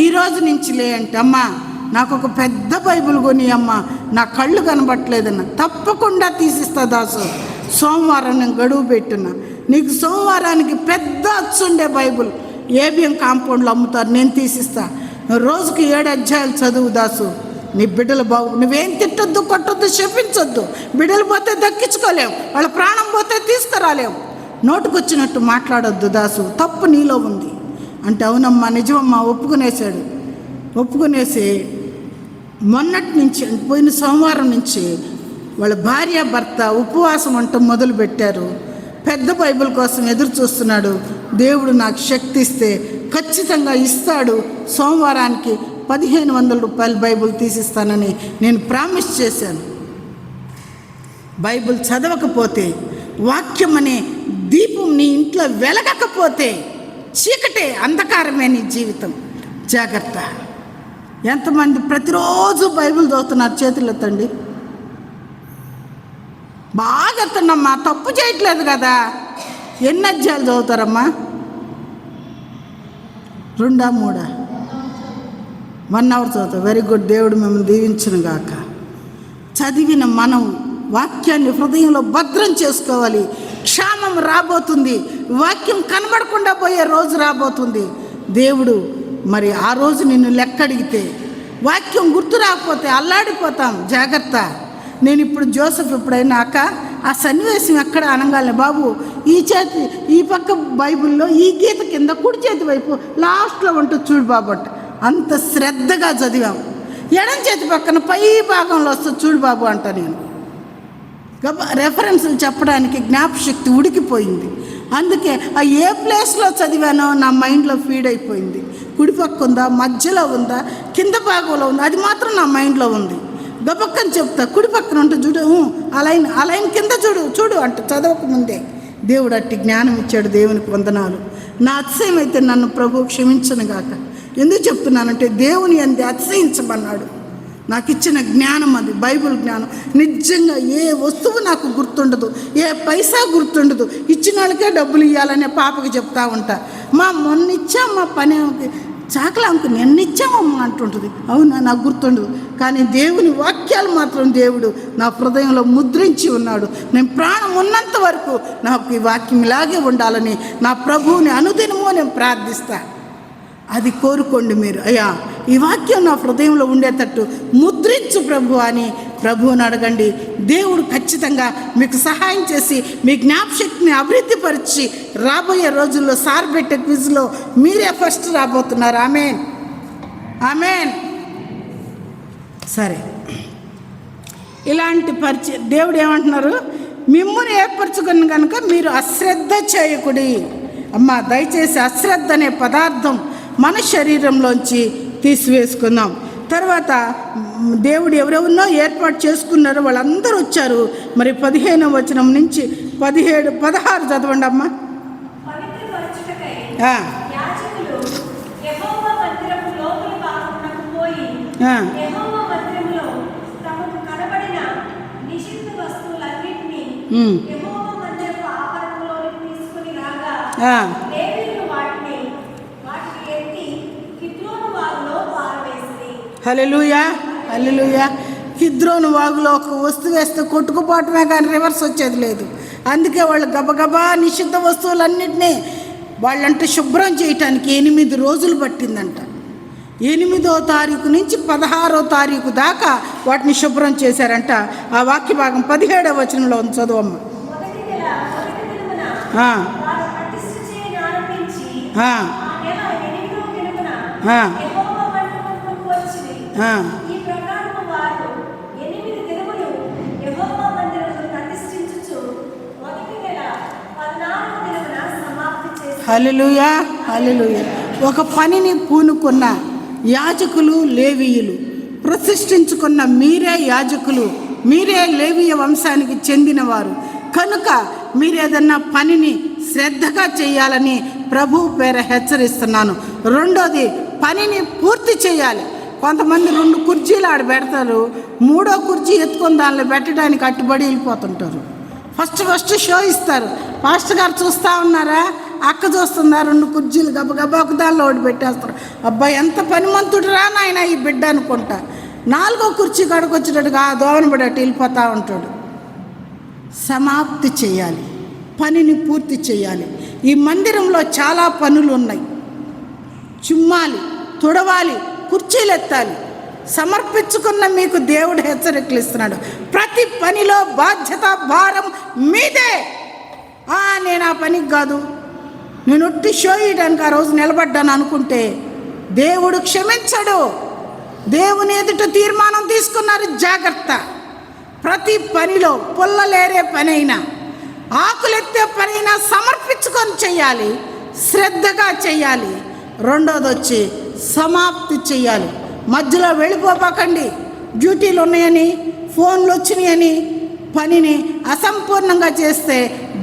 ఈరోజు నుంచి లే అంటే, అమ్మా నాకు ఒక పెద్ద బైబిల్ కొని అమ్మా, నా కళ్ళు కనబట్టలేదన్న. తప్పకుండా తీసిస్తా దాసు, సోమవారం నేను గడువు పెట్టున్నా. నీకు సోమవారానికి పెద్ద అచ్చుండే బైబిల్ ఏబిఎం కాంపౌండ్లో అమ్ముతారు, నేను తీసిస్తా. రోజుకి 7 అధ్యాయాలు చదువు దాసు, నీ బిడ్డలు నువ్వేం తిట్టొద్దు, కొట్టొద్దు, శపించొద్దు. బిడ్డలు పోతే దక్కించుకోలేవు, వాళ్ళ ప్రాణం పోతే తీసుకురాలేవు. నోటుకొచ్చినట్టు మాట్లాడొద్దు దాసు, తప్పు నీలో ఉంది. అంటే అవునమ్మా నిజమమ్మా ఒప్పుకునేసి మొన్నటి నుంచి పోయిన సోమవారం నుంచి వాళ్ళ భార్య భర్త ఉపవాసం అంటూ మొదలుపెట్టారు. పెద్ద బైబిల్ కోసం ఎదురు చూస్తున్నాడు. దేవుడు నాకు శక్తి ఇస్తే ఖచ్చితంగా ఇస్తాడు. సోమవారానికి 1500 రూపాయల బైబిల్ తీసిస్తానని నేను ప్రామిస్ చేశాను. బైబిల్ చదవకపోతే, వాక్యం అనే దీపం నీ ఇంట్లో వెలగకపోతే చీకటే, అంధకారమే నీ జీవితం. జాగ్రత్త. ఎంతమంది ప్రతిరోజు బైబిల్ చదువుతున్నారు? చేతులు ఎత్తండి. బాగా ఎత్తండమ్మా, తప్పు చేయట్లేదు కదా. ఎన్ని అధ్యాయాలు చదువుతారమ్మా? 2 3 1 అవర్ చదువుతాం. Very good. దేవుడు మిమ్మల్ని దీవించును గాక. చదివిన మనం వాక్యాన్ని హృదయంలో భద్రం చేసుకోవాలి. క్షామం రాబోతుంది. వాక్యం కనబడకుండా పోయే రోజు రాబోతుంది. దేవుడు మరి ఆ రోజు నిన్ను లెక్కడిగితే, వాక్యం గుర్తు రాకపోతే అల్లాడిపోతాం. జాగ్రత్త. నేను ఇప్పుడు జోసెఫ్ ఎప్పుడైనా అక్క ఆ సన్నివేశం ఎక్కడ అనగానే, బాబు ఈ పక్క బైబిల్లో ఈ గీత కింద కుడి చేతి వైపు లాస్ట్లో ఉంటుంది చూడు బాబు అంట. అంత శ్రద్ధగా చదివాం. ఎడం చేతి పక్కన పై భాగంలో వస్తుంది చూడు బాబు అంట. నేను రెఫరెన్స్లు చెప్పడానికి జ్ఞాపశక్తి ఉడికిపోయింది. అందుకే ఆ ఏ ప్లేస్లో చదివానో నా మైండ్లో ఫీడ్ అయిపోయింది. కుడిపక్క ఉందా, మధ్యలో ఉందా, కింద భాగంలో ఉందా, అది మాత్రం నా మైండ్లో ఉంది. గబక్కని చెప్తా, కుడి పక్కన ఉంటే చూడు, ఆ లైన్ కింద చూడు అంట. చదవకముందే దేవుడు అట్టి జ్ఞానం ఇచ్చాడు. దేవునికి వందనాలు. నా అతిశయం అయితే నన్ను ప్రభు క్షమించను గాక. ఎందుకు చెప్తున్నానంటే దేవుని అంది అతిశయించమన్నాడు. నాకు ఇచ్చిన జ్ఞానం అది, బైబిల్ జ్ఞానం. నిజంగా ఏ వస్తువు నాకు గుర్తుండదు, ఏ పైసా గుర్తుండదు. ఇచ్చిన వాళ్ళకే డబ్బులు ఇవ్వాలనే పాపకి చెప్తా ఉంటా. మొన్న ఇచ్చామ్మా పని చాకలాంకు నిన్నిచ్చామమ్మా అంటుంటుంది. అవునా, నాకు గుర్తుండదు. కానీ దేవుని వాక్యాలు మాత్రం దేవుడు నా హృదయంలో ముద్రించి ఉన్నాడు. నేను ప్రాణం ఉన్నంత వరకు నాకు ఈ వాక్యం ఇలాగే ఉండాలని నా ప్రభువుని అనుదినము నేను ప్రార్థిస్తా. అది కోరుకోండి మీరు. అయ్యా, ఈ వాక్యం నా హృదయంలో ఉండేటట్టు ముద్రించు ప్రభు అని ప్రభువుని అడగండి. దేవుడు ఖచ్చితంగా మీకు సహాయం చేసి మీ జ్ఞాపశక్తిని అభివృద్ధిపరిచి రాబోయే రోజుల్లో సార్ పెట్టే క్విజ్లో మీరే ఫస్ట్ రాబోతున్నారు. ఆమేన్, ఆమేన్. సరే, ఇలాంటి దేవుడు ఏమంటున్నారు? మిమ్ముని ఏర్పరచుకుని కనుక మీరు అశ్రద్ధ చేయకుడి. అమ్మ దయచేసి అశ్రద్ధ అనే పదార్థం మన శరీరంలోంచి తీసివేసుకుందాం. తర్వాత దేవుడు ఎవరెవరినో ఏర్పాటు చేసుకున్నారో వాళ్ళందరూ వచ్చారు. మరి 15వ వచనం నుంచి 17, 16 చదవండి అమ్మా. హల్లెలూయా, హల్లెలూయా. కిద్రోను వాగులో ఒక వస్తువు వేస్తే కొట్టుకుపోవటమే కానీ రివర్స్ వచ్చేది లేదు. అందుకే వాళ్ళు గబగబా నిషిద్ధ వస్తువులన్నింటినీ వాళ్ళంటే శుభ్రం చేయటానికి 8 రోజులు పట్టిందంట. 8వ తారీఖు నుంచి 16వ తారీఖు దాకా వాటిని శుభ్రం చేశారంట. ఆ వాక్య భాగం 17వ వచనంలో ఉంది, చదువమ్మ. హల్లెలూయా, హల్లెలూయా. ఒక పనిని పూనుకున్న యాజకులు, లేవీయులు ప్రతిష్ఠించుకున్న మీరే యాజకులు, మీరే లేవీయ వంశానికి చెందినవారు కనుక మీరేదన్నా పనిని శ్రద్ధగా చేయాలని ప్రభు పేర హెచ్చరిస్తున్నాను. రెండోది, పనిని పూర్తి చేయాలి. కొంతమంది 2 కుర్చీలు ఆడ పెడతారు, 3వ కుర్చీ ఎత్తుకొని దానిలో పెట్టడానికి అట్టుబడి వెళ్ళిపోతుంటారు. ఫస్ట్ షో ఇస్తారు. పాస్టర్ గారు చూస్తూ ఉన్నారా, అక్క చూస్తుందా, 2 కుర్చీలు గబగబా ఒక దానిలో ఒకటి పెట్టేస్తారు. అబ్బాయి ఎంత పనిమంతుడు రా నాయన ఈ బిడ్డ అనుకుంటా. 4వ కుర్చీ కాడికి వచ్చేటట్టుగా ఆ దోవన పడి అటు వెళ్ళిపోతూ ఉంటాడు. సమాప్తి చేయాలి, పనిని పూర్తి చేయాలి. ఈ మందిరంలో చాలా పనులు ఉన్నాయి. చుమ్మాలి, తుడవాలి, కుర్చీలు ఎత్తాలి. సమర్పించుకున్న మీకు దేవుడు హెచ్చరికలు ఇస్తున్నాడు. ప్రతి పనిలో బాధ్యత భారం మీదే. నేను ఆ పనికి కాదు, నేను ఒట్టి షో ఇయడానికి ఆ రోజు నిలబడ్డాను అనుకుంటే దేవుడు క్షమించడు. దేవుని ఎదుట తీర్మానం తీసుకున్నారు, జాగ్రత్త. ప్రతి పనిలో పుల్లలేరే పనైనా ఆకులెత్తే పనైనా సమర్పించుకొని చేయాలి, శ్రద్ధగా చేయాలి. రెండోది వచ్చి సమాప్తి చేయాలి. మధ్యలో వెళ్ళిపోబాకండి. డ్యూటీలు ఉన్నాయని, ఫోన్లు వచ్చినాయని పనిని అసంపూర్ణంగా చేస్తే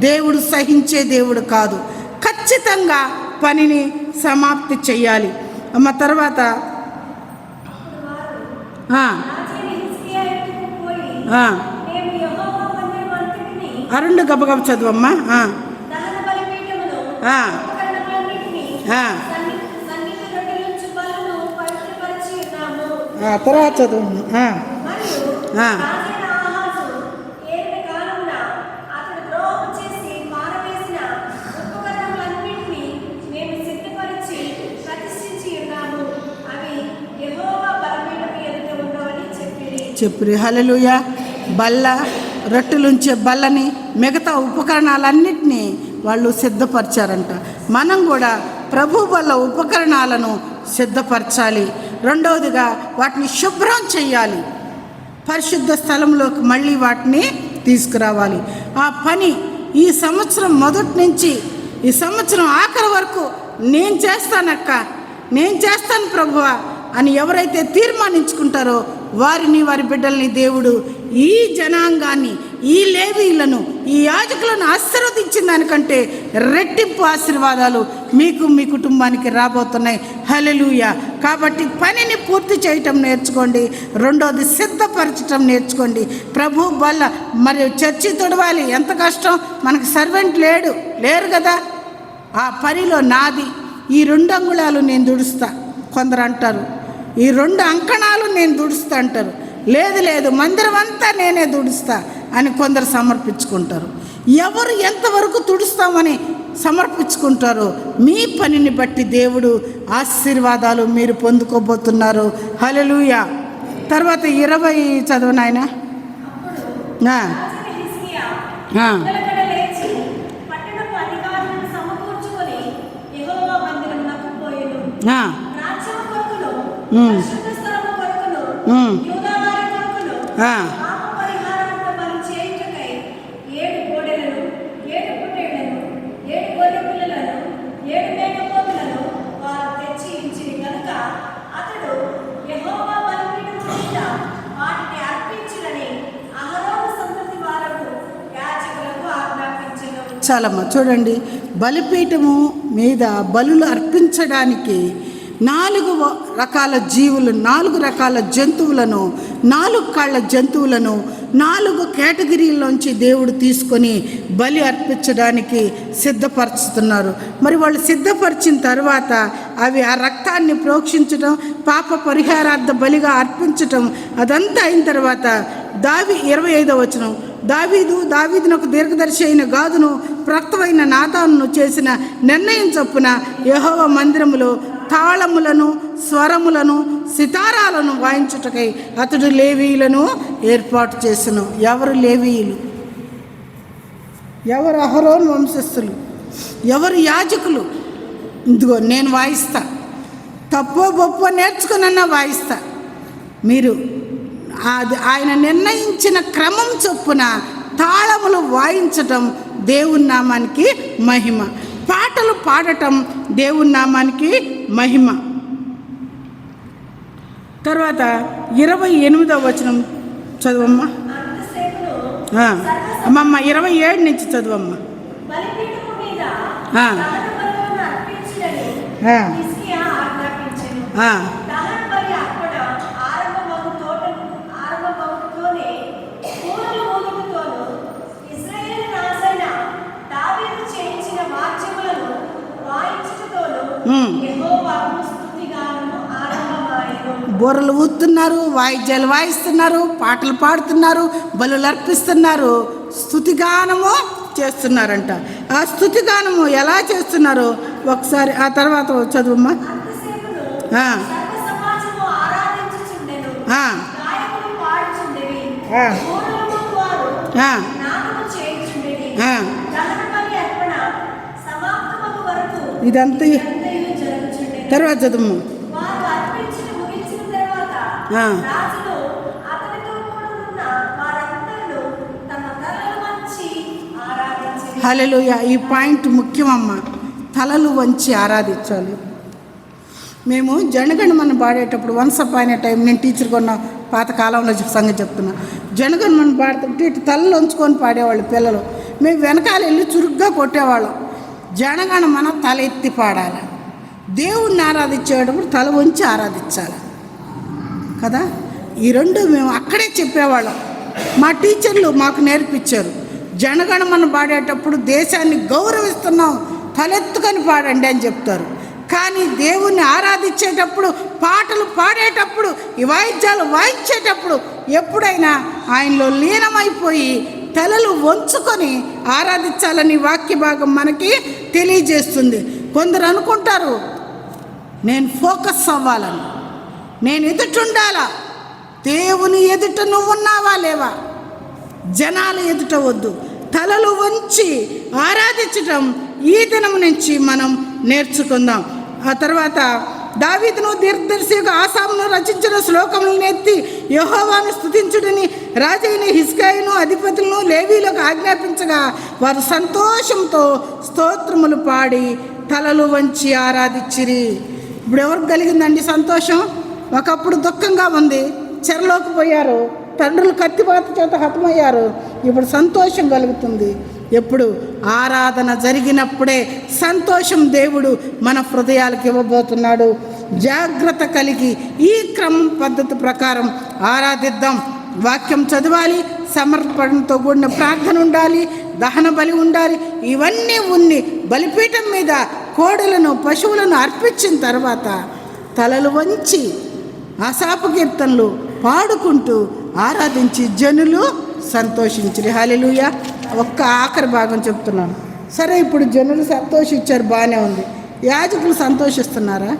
దేవుడు సహించే దేవుడు కాదు. ఖచ్చితంగా పనిని సమాప్తి చెయ్యాలి. అమ్మ తర్వాత అరుణ్ గబగబ చదువమ్మా. తర్వాత చదువు. చెప్పు. హల్లెలూయా. బల్ల, రొట్టెలుంచే బల్లని, మిగతా ఉపకరణాలన్నింటినీ వాళ్ళు సిద్ధపరిచారంట. మనం కూడా ప్రభు బల్ల ఉపకరణాలను సిద్ధపరచాలి. రెండవదిగా వాటిని శుభ్రం చేయాలి. పరిశుద్ధ స్థలంలోకి మళ్ళీ వాటిని తీసుకురావాలి. ఆ పని ఈ సంవత్సరం మొదటి నుంచి ఈ సంవత్సరం ఆఖరి వరకు నేను చేస్తానక్క, నేను చేస్తాను ప్రభువా అని ఎవరైతే తీర్మానించుకుంటారో వారిని, వారి బిడ్డల్ని దేవుడు, ఈ జనాంగాన్ని, ఈ లేవీలను, ఈ యాజకులను ఆశీర్వదించిన దానికంటే రెట్టింపు ఆశీర్వాదాలు మీకు, మీ కుటుంబానికి రాబోతున్నాయి. హల్లెలూయా. కాబట్టి పనిని పూర్తి చేయటం నేర్చుకోండి. రెండోది సిద్ధపరచటం నేర్చుకోండి. ప్రభు వల్ల మరి చర్చి తొడవాలి. ఎంత కష్టం. మనకు సర్వెంట్ లేరు కదా. ఆ పనిలో నాది ఈ 2 అంగుళాలు నేను దుడుస్తా కొందరు అంటారు, ఈ 2 అంకణాలు నేను దుడుస్తా అంటారు. లేదు మందిరం అంతా నేనే దుడుస్తా అని కొందరు సమర్పించుకుంటారు. ఎవరు ఎంతవరకు తుడుస్తామని సమర్పించుకుంటారో మీ పనిని బట్టి దేవుడు ఆశీర్వాదాలు మీరు పొందుకోబోతున్నారు. హల్లెలూయా. తర్వాత 20 చదువు నాయన. చాలమ్మా. చూడండి, బలిపీఠము మీద బలులు అర్పించడానికి 4 రకాల జీవులు, 4 రకాల జంతువులను, 4 కాళ్ళ జంతువులను 4 కేటగిరీల్లోంచి దేవుడు తీసుకొని బలి అర్పించడానికి సిద్ధపరుచుతున్నారు. మరి వాళ్ళు సిద్ధపరిచిన తర్వాత అవి ఆ రక్తాన్ని ప్రోక్షించడం, పాప పరిహారార్థ బలిగా అర్పించటం, అదంతా అయిన తర్వాత 25వ వచనం, దావీదునకు దీర్ఘదర్శి అయిన గాదును ప్రవక్తవైన నాతానును చేసిన నిర్ణయం చొప్పున యెహోవా మందిరములో తాళములను, స్వరములను, సితారాలను వాయించుటకై అతడు లేవీయులను ఏర్పాటు చేసెను. ఎవరు లేవీయులు? ఎవరు అహరోను వంశస్థులు? ఎవరు యాజకులు? ఇదిగో నేను వాయిస్తా, తప్పో గొప్ప నేర్చుకున్నా వాయిస్తా. మీరు ఆయన నిర్ణయించిన క్రమం చొప్పున తాళములు వాయించటం దేవుని నామానికి మహిమ. పాటలు పాడటం దేవుని నామానికి మహిమ. తర్వాత 28వ వచనం చదువమ్మా. అమ్మమ్మ 27 నుంచి చదువమ్మా. బుర్రలు ఊతున్నారు, వాయిద్యాలు వాయిస్తున్నారు, పాటలు పాడుతున్నారు, బలులు అర్పిస్తున్నారు, స్తుతిగానము చేస్తున్నారంట. ఆ స్తుతిగానము ఎలా చేస్తున్నారో ఒకసారి ఆ తర్వాత చదువమ్మా. ఇదంతా తర్వాత చదువు. హల్లెలూయా. ఈ పాయింట్ ముఖ్యమమ్మ. తలలు వంచి ఆరాధించాలి. మేము జనగణమన పాడేటప్పుడు వన్స్ అపాన్ ఏ టైం, నేను టీచర్ కొన్న పాతకాలంలో సంగతి చెప్తున్నా, జనగణమన పాడుతుంటే ఇటు తలలు వంచుకొని పాడేవాళ్ళు పిల్లలు. మేము వెనకాల వెళ్ళి చురుగ్గా కొట్టేవాళ్ళం. జనగణమన తల ఎత్తి పాడాలి. దేవుణ్ణి ఆరాధించేటప్పుడు తల వంచి ఆరాధించాలి కదా. ఈ రెండు మేము అక్కడే చెప్పేవాళ్ళం. మా టీచర్లు మాకు నేర్పించారు. జనగణమన పాడేటప్పుడు దేశాన్ని గౌరవిస్తున్నాం, తలెత్తుకొని పాడండి అని చెప్తారు. కానీ దేవుణ్ణి ఆరాధించేటప్పుడు, పాటలు పాడేటప్పుడు, ఈ వాయిద్యాలు వాయించేటప్పుడు ఎప్పుడైనా ఆయనలో లీనమైపోయి తలలు వంచుకొని ఆరాధించాలని వాక్య భాగం మనకి తెలియజేస్తుంది. కొందరు అనుకుంటారు నేను ఫోకస్ అవ్వాలని, నేను ఎదుటుండాలా. దేవుని ఎదుట నువ్వు ఉన్నావా లేవా? జనాల ఎదుట వద్దు. తలలు వంచి ఆరాధించటం ఈ దినం నుంచి మనం నేర్చుకుందాం. ఆ తర్వాత దావీదును దీర్ఘదర్శిగా ఆసామును రచించిన శ్లోకములను ఎత్తి యెహోవాను స్తుతించుడని రాజైన హిజ్కియాను అధిపతులను లేవీలకు ఆజ్ఞాపించగా వారు సంతోషంతో స్తోత్రములు పాడి తలలు వంచి ఆరాధించిరి. ఇప్పుడు ఎవరికి కలిగిందండి సంతోషం? ఒకప్పుడు దుఃఖంగా ఉంది, చెరలోకి పోయారు, తండ్రులు కత్తిపాత చేత హతమయ్యారు. ఇప్పుడు సంతోషం కలుగుతుంది. ఎప్పుడు? ఆరాధన జరిగినప్పుడే సంతోషం దేవుడు మన హృదయాలకు ఇవ్వబోతున్నాడు. జాగ్రత్త కలిగి ఈ క్రమం పద్ధతి ప్రకారం ఆరాధిద్దాం. వాక్యం చదవాలి, సమర్పణతో కూడిన ప్రార్థన ఉండాలి, దహన బలి ఉండాలి. ఇవన్నీ ఉన్ని బలిపీఠం మీద కోడలను పశువులను అర్పించిన తర్వాత తలలు వంచి ఆసాపు కీర్తనలు పాడుకుంటూ ఆరాధించి జనులు సంతోషించరు. హల్లెలూయా. ఒక్క ఆఖరి భాగం చెప్తున్నాను. సరే, ఇప్పుడు జనులు సంతోషించారు, బాగానే ఉంది. యాజకులు సంతోషిస్తున్నారా?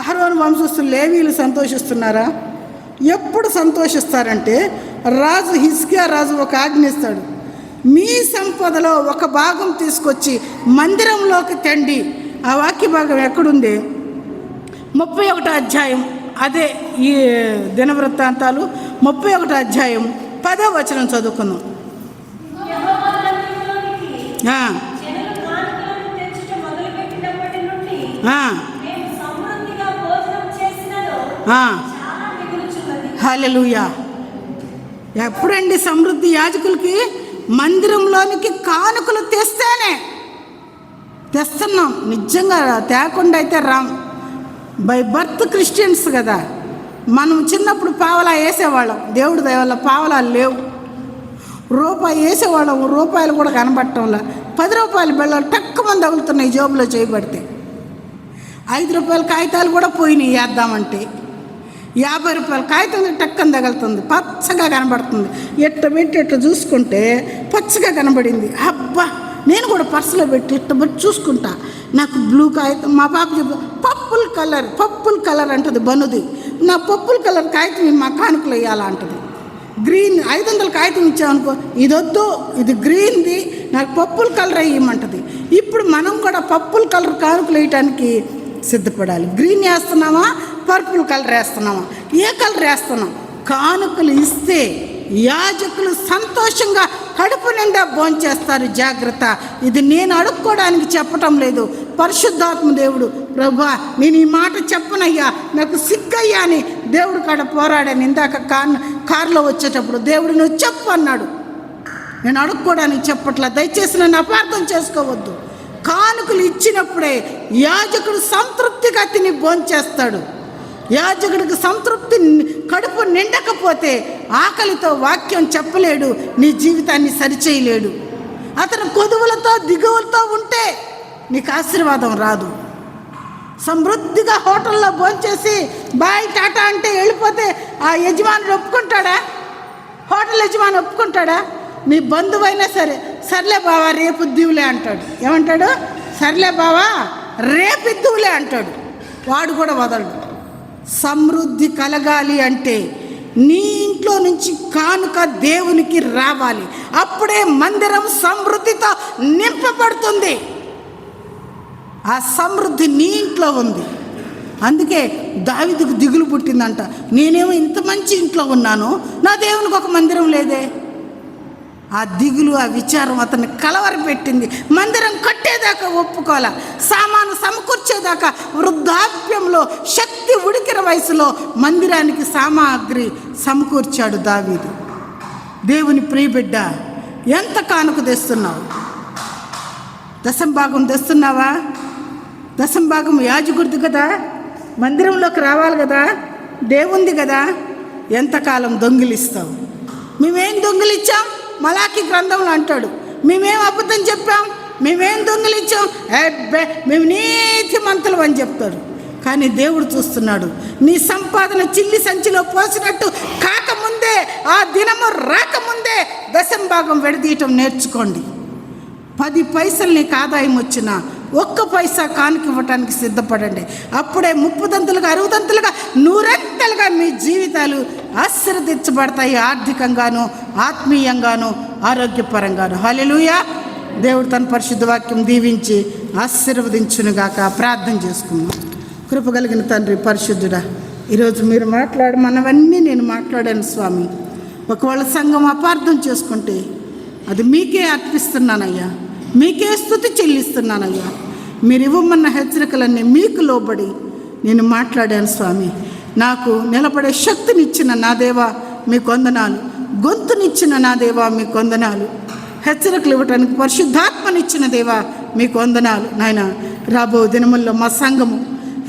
అహరోను వంశస్థులు లేవీలు సంతోషిస్తున్నారా? ఎప్పుడు సంతోషిస్తారంటే రాజు హిజ్కియా రాజు ఒక ఆజ్ఞ ఇస్తాడు. మీ సంపదలో ఒక భాగం తీసుకొచ్చి మందిరంలోకి తండి. ఆ వాక్య భాగం ఎక్కడుంది? 31వ అధ్యాయం. అదే ఈ దినవృత్తాంతాలు 31వ అధ్యాయం 10వ వచనం చదువుకుందాం. హల్లెలూయా. ఎప్పుడండి సమృద్ధి? యాజకులకి మందిరంలోనికి కానుకలు తెస్తేనే. తెస్తున్నాం, నిజంగా తేకుండా అయితే రాం. బై బర్త్ క్రిస్టియన్స్ కదా. మనం చిన్నప్పుడు పావలా వేసేవాళ్ళం, దేవుడి దయ వల్ల పావలాలు లేవు. రూపాయి వేసేవాళ్ళం, రూపాయలు కూడా కనబడటంలా. 10 రూపాయల బిళ్ళలు టక్కుమంది తగులుతున్నాయి జోబులో చేయబడితే. 5 రూపాయల కాగితాలు కూడా పోయినాయి వేద్దామంటే. 50 రూపాయల కాగితం టక్కని తగులుతుంది, పచ్చగా కనబడుతుంది. ఎట్ట పెట్టి ఎట్ట చూసుకుంటే పచ్చగా కనబడింది. అబ్బా, నేను కూడా పర్సులో పెట్టి ఇట్ట బట్టి చూసుకుంటా. నాకు బ్లూ కాగితం, మా పాప చెప్పు పప్పుల్ కలర్ అంటుంది బనుది. నా పప్పుల్ కలర్ కాగితం మా కానుకలు వేయాలా అంటుంది. గ్రీన్ 500 కాగితం ఇచ్చామనుకో, ఇది వద్దు, ఇది గ్రీన్ది, నాకు పప్పుల్ కలర్ వేయమంటుంది. ఇప్పుడు మనం కూడా పప్పుల్ కలర్ కానుకలు వేయటానికి సిద్ధపడాలి. గ్రీన్ వేస్తున్నామా, పర్పుల్ కలర్ వేస్తున్నామా, ఏ కలర్ వేస్తున్నాం? కానుకలు ఇస్తే యాజకులు సంతోషంగా కడుపు నిండా భోంచేస్తారు. జాగ్రత్త. ఇది నేను అడుక్కోవడానికి చెప్పటం లేదు. పరిశుద్ధాత్మ దేవుడు, ప్రభువా నేను ఈ మాట చెప్పనయ్యా, నాకు సిగ్గయ్యా అని దేవుడు కాడ పోరాడాను. ఇందాక కారులో వచ్చేటప్పుడు దేవుడు నువ్వు చెప్పు అన్నాడు. నేను అడుక్కోవడానికి చెప్పట్లా, దయచేసి నన్ను అపార్థం చేసుకోవద్దు. కానుకలు ఇచ్చినప్పుడే యాజకుడు సంతృప్తిగా తిని భోంచేస్తాడు. యాజకుడికి సంతృప్తి కడుపు నిండకపోతే ఆకలితో వాక్యం చెప్పలేడు, నీ జీవితాన్ని సరిచేయలేడు. అతను కొదువులతో దిగువులతో ఉంటే నీకు ఆశీర్వాదం రాదు. సమృద్ధిగా హోటల్లో భోంచేసి బాయ్ టాటా అంటే వెళ్ళిపోతే ఆ యజమానుడు ఒప్పుకుంటాడా? హోటల్ యజమాని ఒప్పుకుంటాడా? నీ బంధువైనా సరే, సర్లే బావా రేపు ఇద్దువులే అంటాడు. ఏమంటాడు? సర్లే బావా రేపు ఇద్దువులే అంటాడు. వాడు కూడా వదలడు. సమృద్ధి కలగాలి అంటే నీ ఇంట్లో నుంచి కానుక దేవునికి రావాలి. అప్పుడే మందిరం సమృద్ధితో నింపబడుతుంది. ఆ సమృద్ధి నీ ఇంట్లో ఉంది. అందుకే దావీదుకు దిగులు పుట్టిందంట, నేనేమో ఇంత మంచి ఇంట్లో ఉన్నాను, నా దేవునికి ఒక మందిరం లేదే. ఆ దిగులు, ఆ విచారం అతన్ని కలవరపెట్టింది. మందిరం కట్టేదాకా ఒప్పుకోలే, సామాను సమకూర్చేదాకా, వృద్ధాప్యంలో శక్తి ఉడికిన వయసులో మందిరానికి సామాగ్రి సమకూర్చాడు దావీదు. దేవుని ప్రియబిడ్డ, ఎంత కానుక తెస్తున్నావు? దశంభాగం తెస్తున్నావా? దశంభాగం యాజకుడిది కదా, మందిరంలోకి రావాలి కదా, దేవుంది కదా. ఎంతకాలం దొంగిలిస్తావు? మేమేం దొంగిలిచ్చాం? మలాకి గ్రంథంలో అంటాడు, మేమేం అబద్ధం చెప్పాం, మేమేం దొంగిలించాం, అబ్బే మేము నీతిమంతులు అని చెప్తాడు. కానీ దేవుడు చూస్తున్నాడు, నీ సంపాదన చిల్లి సంచిలో పోసినట్టు కాకముందే, ఆ దినము రాకముందే దశంభాగం విడదీయటం నేర్చుకోండి. 10 పైసలు నీకు ఆదాయం వచ్చినా 1 పైసా కానుక ఇవ్వటానికి సిద్ధపడండి. అప్పుడే 30 దంతులుగా 60 దంతులుగా 100 మీ జీవితాలు ఆశీర్వదించబడతాయి, ఆర్థికంగాను, ఆత్మీయంగాను, ఆరోగ్యపరంగాను. హల్లెలూయా. దేవుడు తన పరిశుద్ధ వాక్యం దీవించి ఆశీర్వదించునుగాక. ప్రార్థన చేసుకుందాం. కృపగలిగిన తండ్రి, పరిశుద్ధుడా, ఈరోజు మీరు మనవన్నీ నేను మాట్లాడాను స్వామి. ఒకవేళ సంఘం అపార్థం చేసుకుంటే అది మీకే అర్పిస్తున్నానయ్యా, మీకే స్తుతి చెల్లిస్తున్నానయ్యా. మీరు ఇవ్వమన్న హెచ్చరికలన్నీ మీకు లోబడి నేను మాట్లాడాను స్వామి. నాకు నిలబడే శక్తినిచ్చిన నా దేవా మీకు వందనాలు, గొంతునిచ్చిన నా దేవా మీకు వందనాలు, హెచ్చరికలు ఇవ్వటానికి పరిశుద్ధాత్మనిచ్చిన దేవా మీకు వందనాలు. నాయన, రాబో దినముల్లో మా సంఘము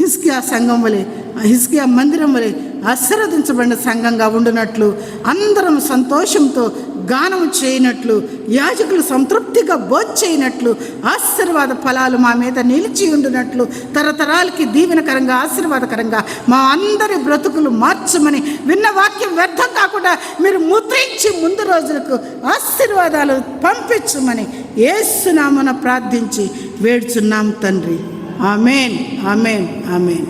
హిజ్కియా సంఘం వలె, హిజ్కియా మందిరం వలె ఆశీర్వదించబడిన సంఘంగా ఉండునట్లు, అందరం సంతోషంతో గానం చేయనట్లు, యాజకులు సంతృప్తిగా భోంచేయనట్లు, ఆశీర్వాద ఫలాలు మా మీద నిలిచి ఉండునట్లు, తరతరాలకి దీవెనకరంగా ఆశీర్వాదకరంగా మా అందరి బ్రతుకులు మార్చమని, విన్న వాక్యం వ్యర్థం కాకుండా మీరు ముద్రించి ముందు రోజులకు ఆశీర్వాదాలు పంపించమని యేసు నామమున ప్రార్థించి వేడుచున్నాం తండ్రి. ఆమేన్, ఆమేన్, ఆమేన్.